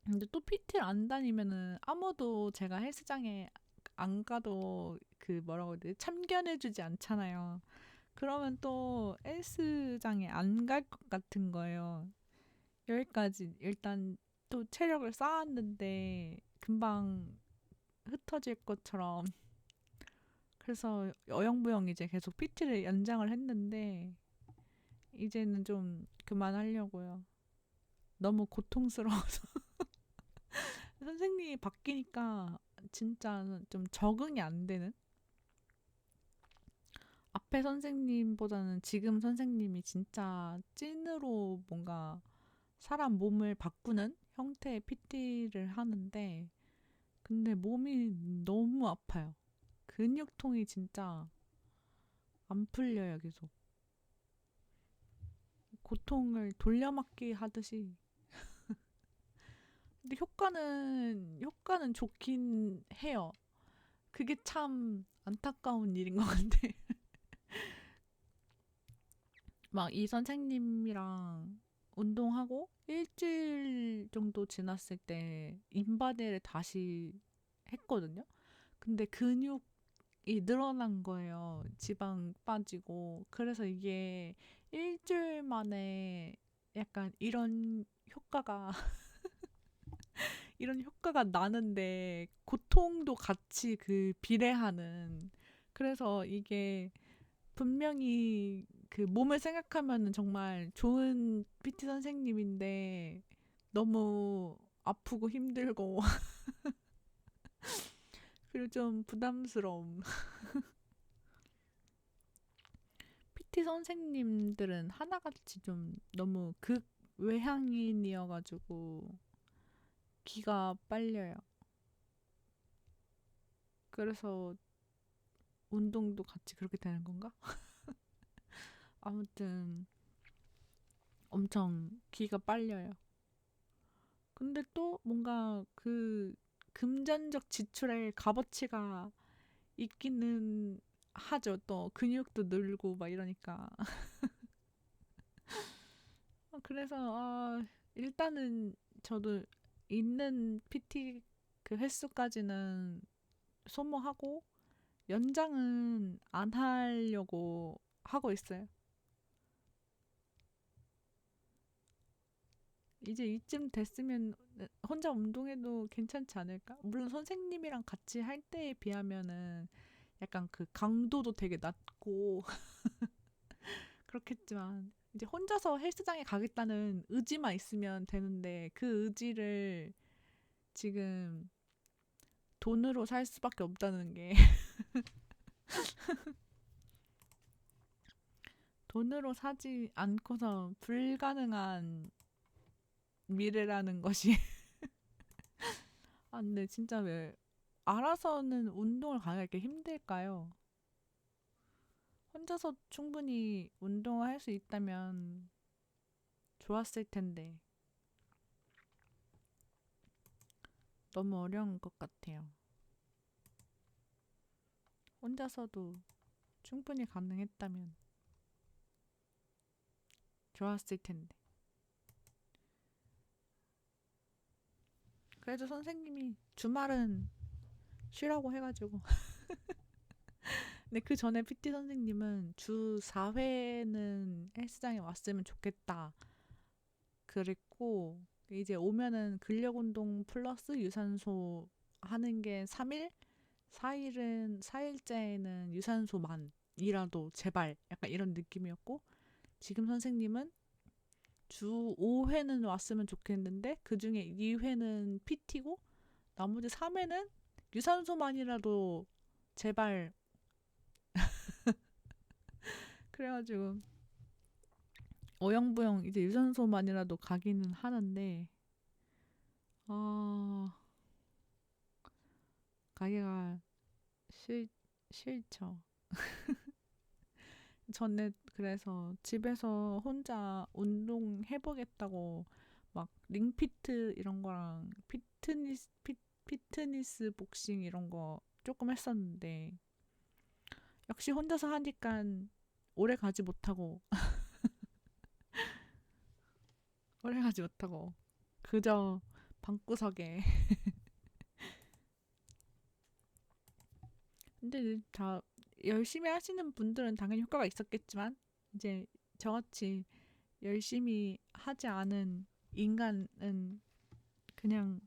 근데 또 PT를 안 다니면은 아무도 제가 헬스장에 안 가도 그 뭐라고 해야 되지? 참견해주지 않잖아요. 그러면 또 헬스장에 안 갈 것 같은 거예요. 여기까지 일단 또 체력을 쌓았는데 금방 흩어질 것처럼. 그래서 어영부영 이제 계속 PT를 연장을 했는데 이제는 좀 그만하려고요. 너무 고통스러워서. 선생님이 바뀌니까 진짜 좀 적응이 안 되는? 앞에 선생님보다는 지금 선생님이 진짜 찐으로 뭔가 사람 몸을 바꾸는 형태의 PT를 하는데 근데 몸이 너무 아파요. 근육통이 진짜 안 풀려요, 계속. 고통을 돌려막기 하듯이. 근데 효과는 좋긴 해요. 그게 참 안타까운 일인 것 같아. 막 이 선생님이랑 운동하고 일주일 정도 지났을 때 인바디를 다시 했거든요. 근데 근육이 늘어난 거예요. 지방 빠지고. 그래서 이게 일주일 만에 약간 이런 효과가 나는데 고통도 같이 그 비례하는. 그래서 이게 분명히 그 몸을 생각하면은 정말 좋은 PT 선생님인데 너무 아프고 힘들고 그리고 좀 부담스러움. PT 선생님들은 하나같이 좀 너무 극외향인이어가지고 기가 빨려요. 그래서 운동도 같이 그렇게 되는 건가? 아무튼 엄청 기가 빨려요. 근데 또 뭔가 그 금전적 지출의 값어치가 있기는 하죠. 또 근육도 늘고 막 이러니까. 그래서 일단은 저도 있는 PT 그 횟수까지는 소모하고 연장은 안 하려고 하고 있어요. 이제 이쯤 됐으면 혼자 운동해도 괜찮지 않을까? 물론 선생님이랑 같이 할 때에 비하면은 약간 그 강도도 되게 낮고 그렇겠지만 이제 혼자서 헬스장에 가겠다는 의지만 있으면 되는데 그 의지를 지금 돈으로 살 수밖에 없다는 게 돈으로 사지 않고서 불가능한 미래라는 것이 아 근데 진짜 왜 알아서는 운동을 가능하게 힘들까요? 혼자서 충분히 운동을 할 수 있다면 좋았을 텐데 너무 어려운 것 같아요. 혼자서도 충분히 가능했다면 좋았을 텐데. 그래도 선생님이 주말은 쉬라고 해가지고. 근데 그 전에 PT 선생님은 주 4회는 헬스장에 왔으면 좋겠다. 그랬고, 이제 오면은 근력 운동 플러스 유산소 하는 게 3일? 4일째에는 유산소만이라도 제발 약간 이런 느낌이었고, 지금 선생님은 주 5회는 왔으면 좋겠는데, 그 중에 2회는 PT고, 나머지 3회는 유산소만이라도 제발. 그래가지고, 어영부영 이제 유산소만이라도 가기는 하는데, 아, 가기가 싫, 싫죠. 전에 그래서 집에서 혼자 운동해보겠다고 막 링피트 이런 거랑 피트니스 복싱 이런 거 조금 했었는데 역시 혼자서 하니까 오래 가지 못하고 오래 가지 못하고 그저 방구석에 근데 다 열심히 하시는 분들은 당연히 효과가 있었겠지만 이제 저같이 열심히 하지 않은 인간은 그냥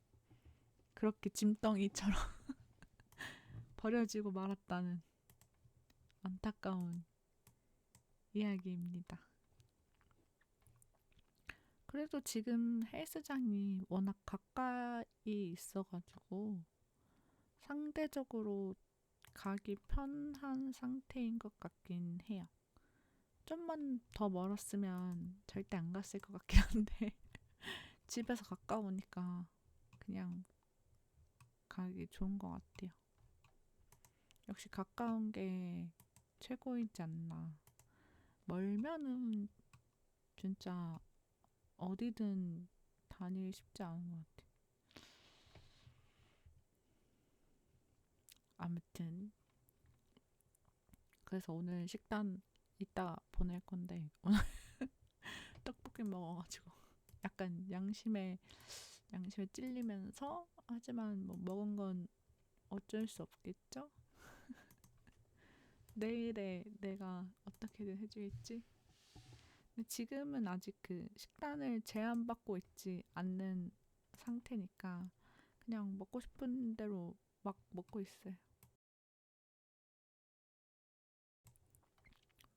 그렇게 짐덩이처럼 버려지고 말았다는 안타까운 이야기입니다. 그래도 지금 헬스장이 워낙 가까이 있어가지고 상대적으로 가기 편한 상태인 것 같긴 해요. 좀만 더 멀었으면 절대 안 갔을 것 같긴 한데 집에서 가까우니까 그냥 가기 좋은 것 같아요. 역시 가까운 게 최고이지 않나. 멀면은 진짜 어디든 다니기 쉽지 않은 것 같아. 아무튼 그래서 오늘 식단 이따 보낼 건데 오늘 떡볶이 먹어가지고 약간 양심에 찔리면서 하지만 뭐 먹은 건 어쩔 수 없겠죠? 내일에 내가 어떻게든 해주겠지? 근데 지금은 아직 그 식단을 제한받고 있지 않는 상태니까 그냥 먹고 싶은 대로 막 먹고 있어요.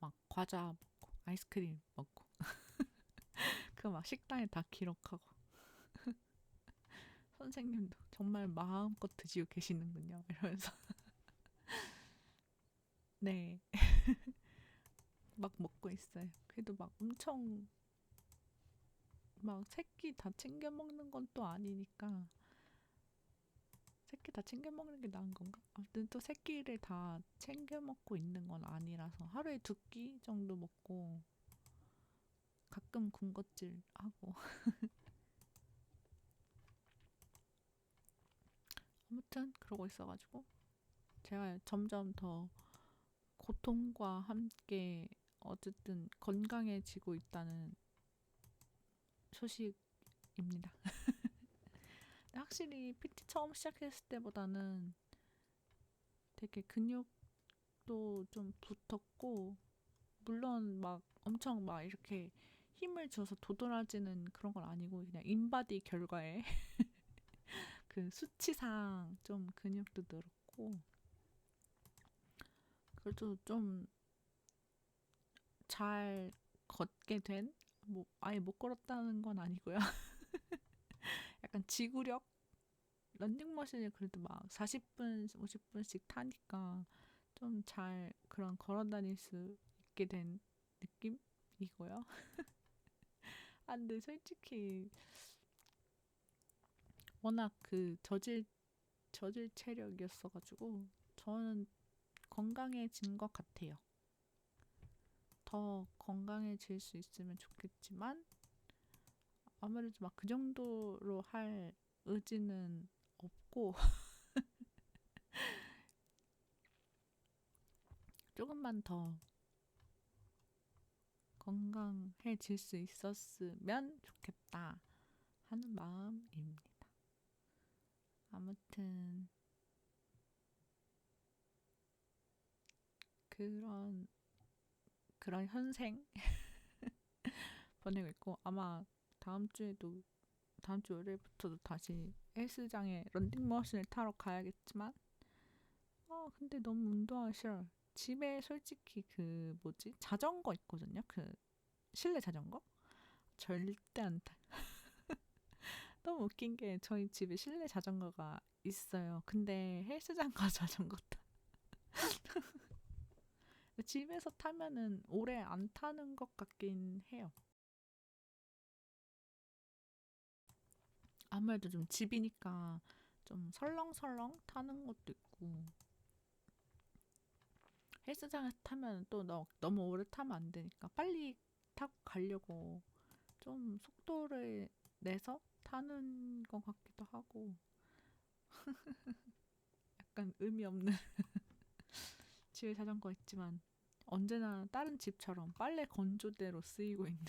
막 과자 먹고 아이스크림 먹고 그 막 식단에 다 기록하고 선생님도 정말 마음껏 드시고 계시는군요 이러면서 네 막 먹고 있어요. 그래도 막 엄청 막 새끼 다 챙겨 먹는 건 또 아니니까 새끼 다 챙겨 먹는 게 나은 건가? 아무튼 또 새끼를 다 챙겨 먹고 있는 건 아니라서 하루에 2끼 정도 먹고 가끔 군것질 하고 아무튼 그러고 있어가지고 제가 점점 더 고통과 함께 어쨌든 건강해지고 있다는 소식입니다. 확실히 PT 처음 시작했을 때보다는 되게 근육도 좀 붙었고 물론 막 엄청 막 이렇게 힘을 줘서 도드라지는 그런 건 아니고 그냥 인바디 결과에 그 수치상 좀 근육도 늘었고 그래도 좀 잘 걷게 된? 뭐 아예 못 걸었다는 건 아니고요. 약간 지구력을 런닝머신을 그래도 막 40분, 50분씩 타니까 좀 잘 그런 걸어 다닐 수 있게 된 느낌이고요. 아, 근데 솔직히 워낙 그 저질 체력이었어가지고 저는 건강해진 것 같아요. 더 건강해질 수 있으면 좋겠지만 아무래도 막 그 정도로 할 의지는 없고 조금만 더 건강해질 수 있었으면 좋겠다 하는 마음입니다. 아무튼 그런 현생 보내고 있고 아마 다음 주에도 다음 주 월요일부터도 다시 헬스장에 런닝머신을 타러 가야겠지만 근데 너무 운동하기 싫어요. 집에 솔직히 그 뭐지 자전거 있거든요. 그 실내 자전거 절대 안 타. 너무 웃긴 게 저희 집에 실내 자전거가 있어요. 근데 헬스장 가서 자전거 타. 집에서 타면은 오래 안 타는 것 같긴 해요. 아무래도 좀 집이니까 좀 설렁설렁 타는 것도 있고 헬스장에서 타면 또 너무 오래 타면 안 되니까 빨리 타고 가려고 좀 속도를 내서 타는 것 같기도 하고 약간 의미 없는 집에 자전거 있지만 언제나 다른 집처럼 빨래 건조대로 쓰이고 있는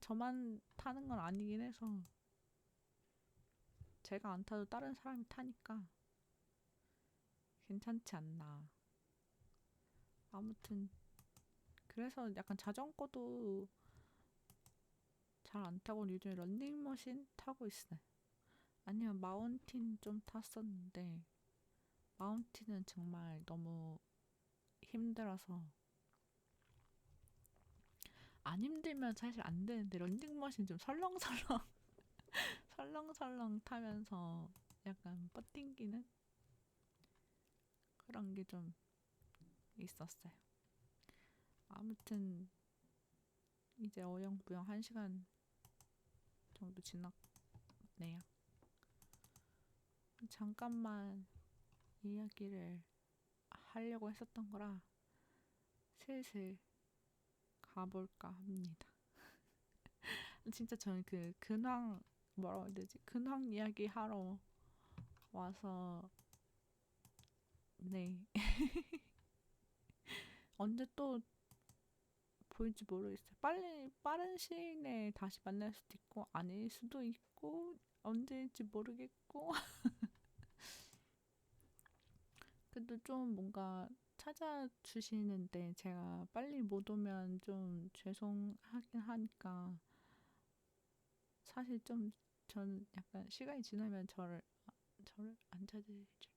저만 타는 건 아니긴 해서 제가 안 타도 다른 사람이 타니까 괜찮지 않나. 아무튼 그래서 약간 자전거도 잘 안 타고 요즘에 런닝머신 타고 있어요. 아니면 마운틴 좀 탔었는데 마운틴은 정말 너무 힘들어서 안 힘들면 사실 안 되는데 런닝머신 좀 설렁설렁 설렁설렁 타면서 약간 뻗팅기는 그런 게 좀 있었어요. 아무튼 이제 어영부영 1시간 정도 지났네요. 잠깐만 이야기를 하려고 했었던 거라 슬슬 가볼까 합니다. 진짜 저는 그 근황 뭐라고 해야 되지? 근황 이야기 하러 와서 네 언제 또 보일지 모르겠어요. 빨리 빠른 시일 내에 다시 만날 수도 있고 아닐 수도 있고 언제일지 모르겠고 그래도 좀 뭔가 찾아주시는데 제가 빨리 못 오면 좀 죄송하긴 하니까 사실 좀 저는 약간 시간이 지나면 저를 안 찾으실 줄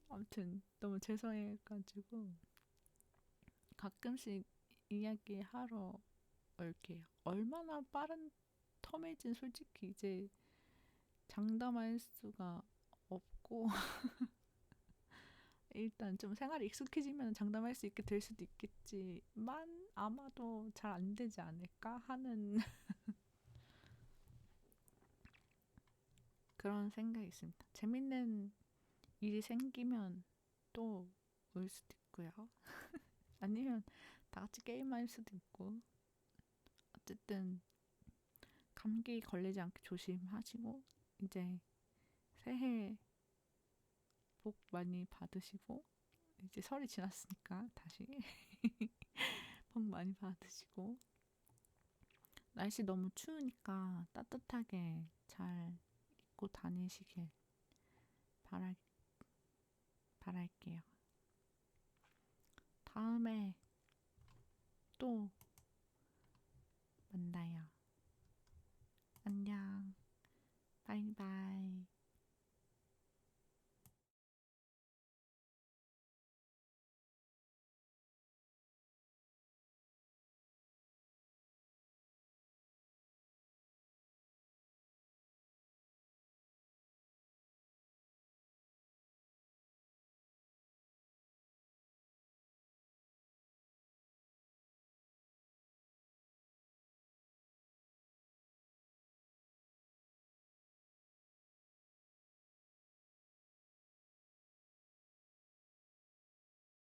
아무튼 너무 죄송해가지고 가끔씩 이야기하러 올게요. 얼마나 빠른 텀인지 솔직히 이제 장담할 수가 없고 일단 좀 생활이 익숙해지면 장담할 수 있게 될 수도 있겠지만 아마도 잘 안 되지 않을까 하는 그런 생각이 있습니다. 재밌는 일이 생기면 또 올 수도 있고요. 아니면 다 같이 게임할 수도 있고 어쨌든 감기 걸리지 않게 조심하시고 이제 새해 복 많이 받으시고 이제 설이 지났으니까 다시 복 많이 받으시고 날씨 너무 추우니까 따뜻하게 잘 입고 다니시길 바랄, 바랄게요. 다음에 또 만나요.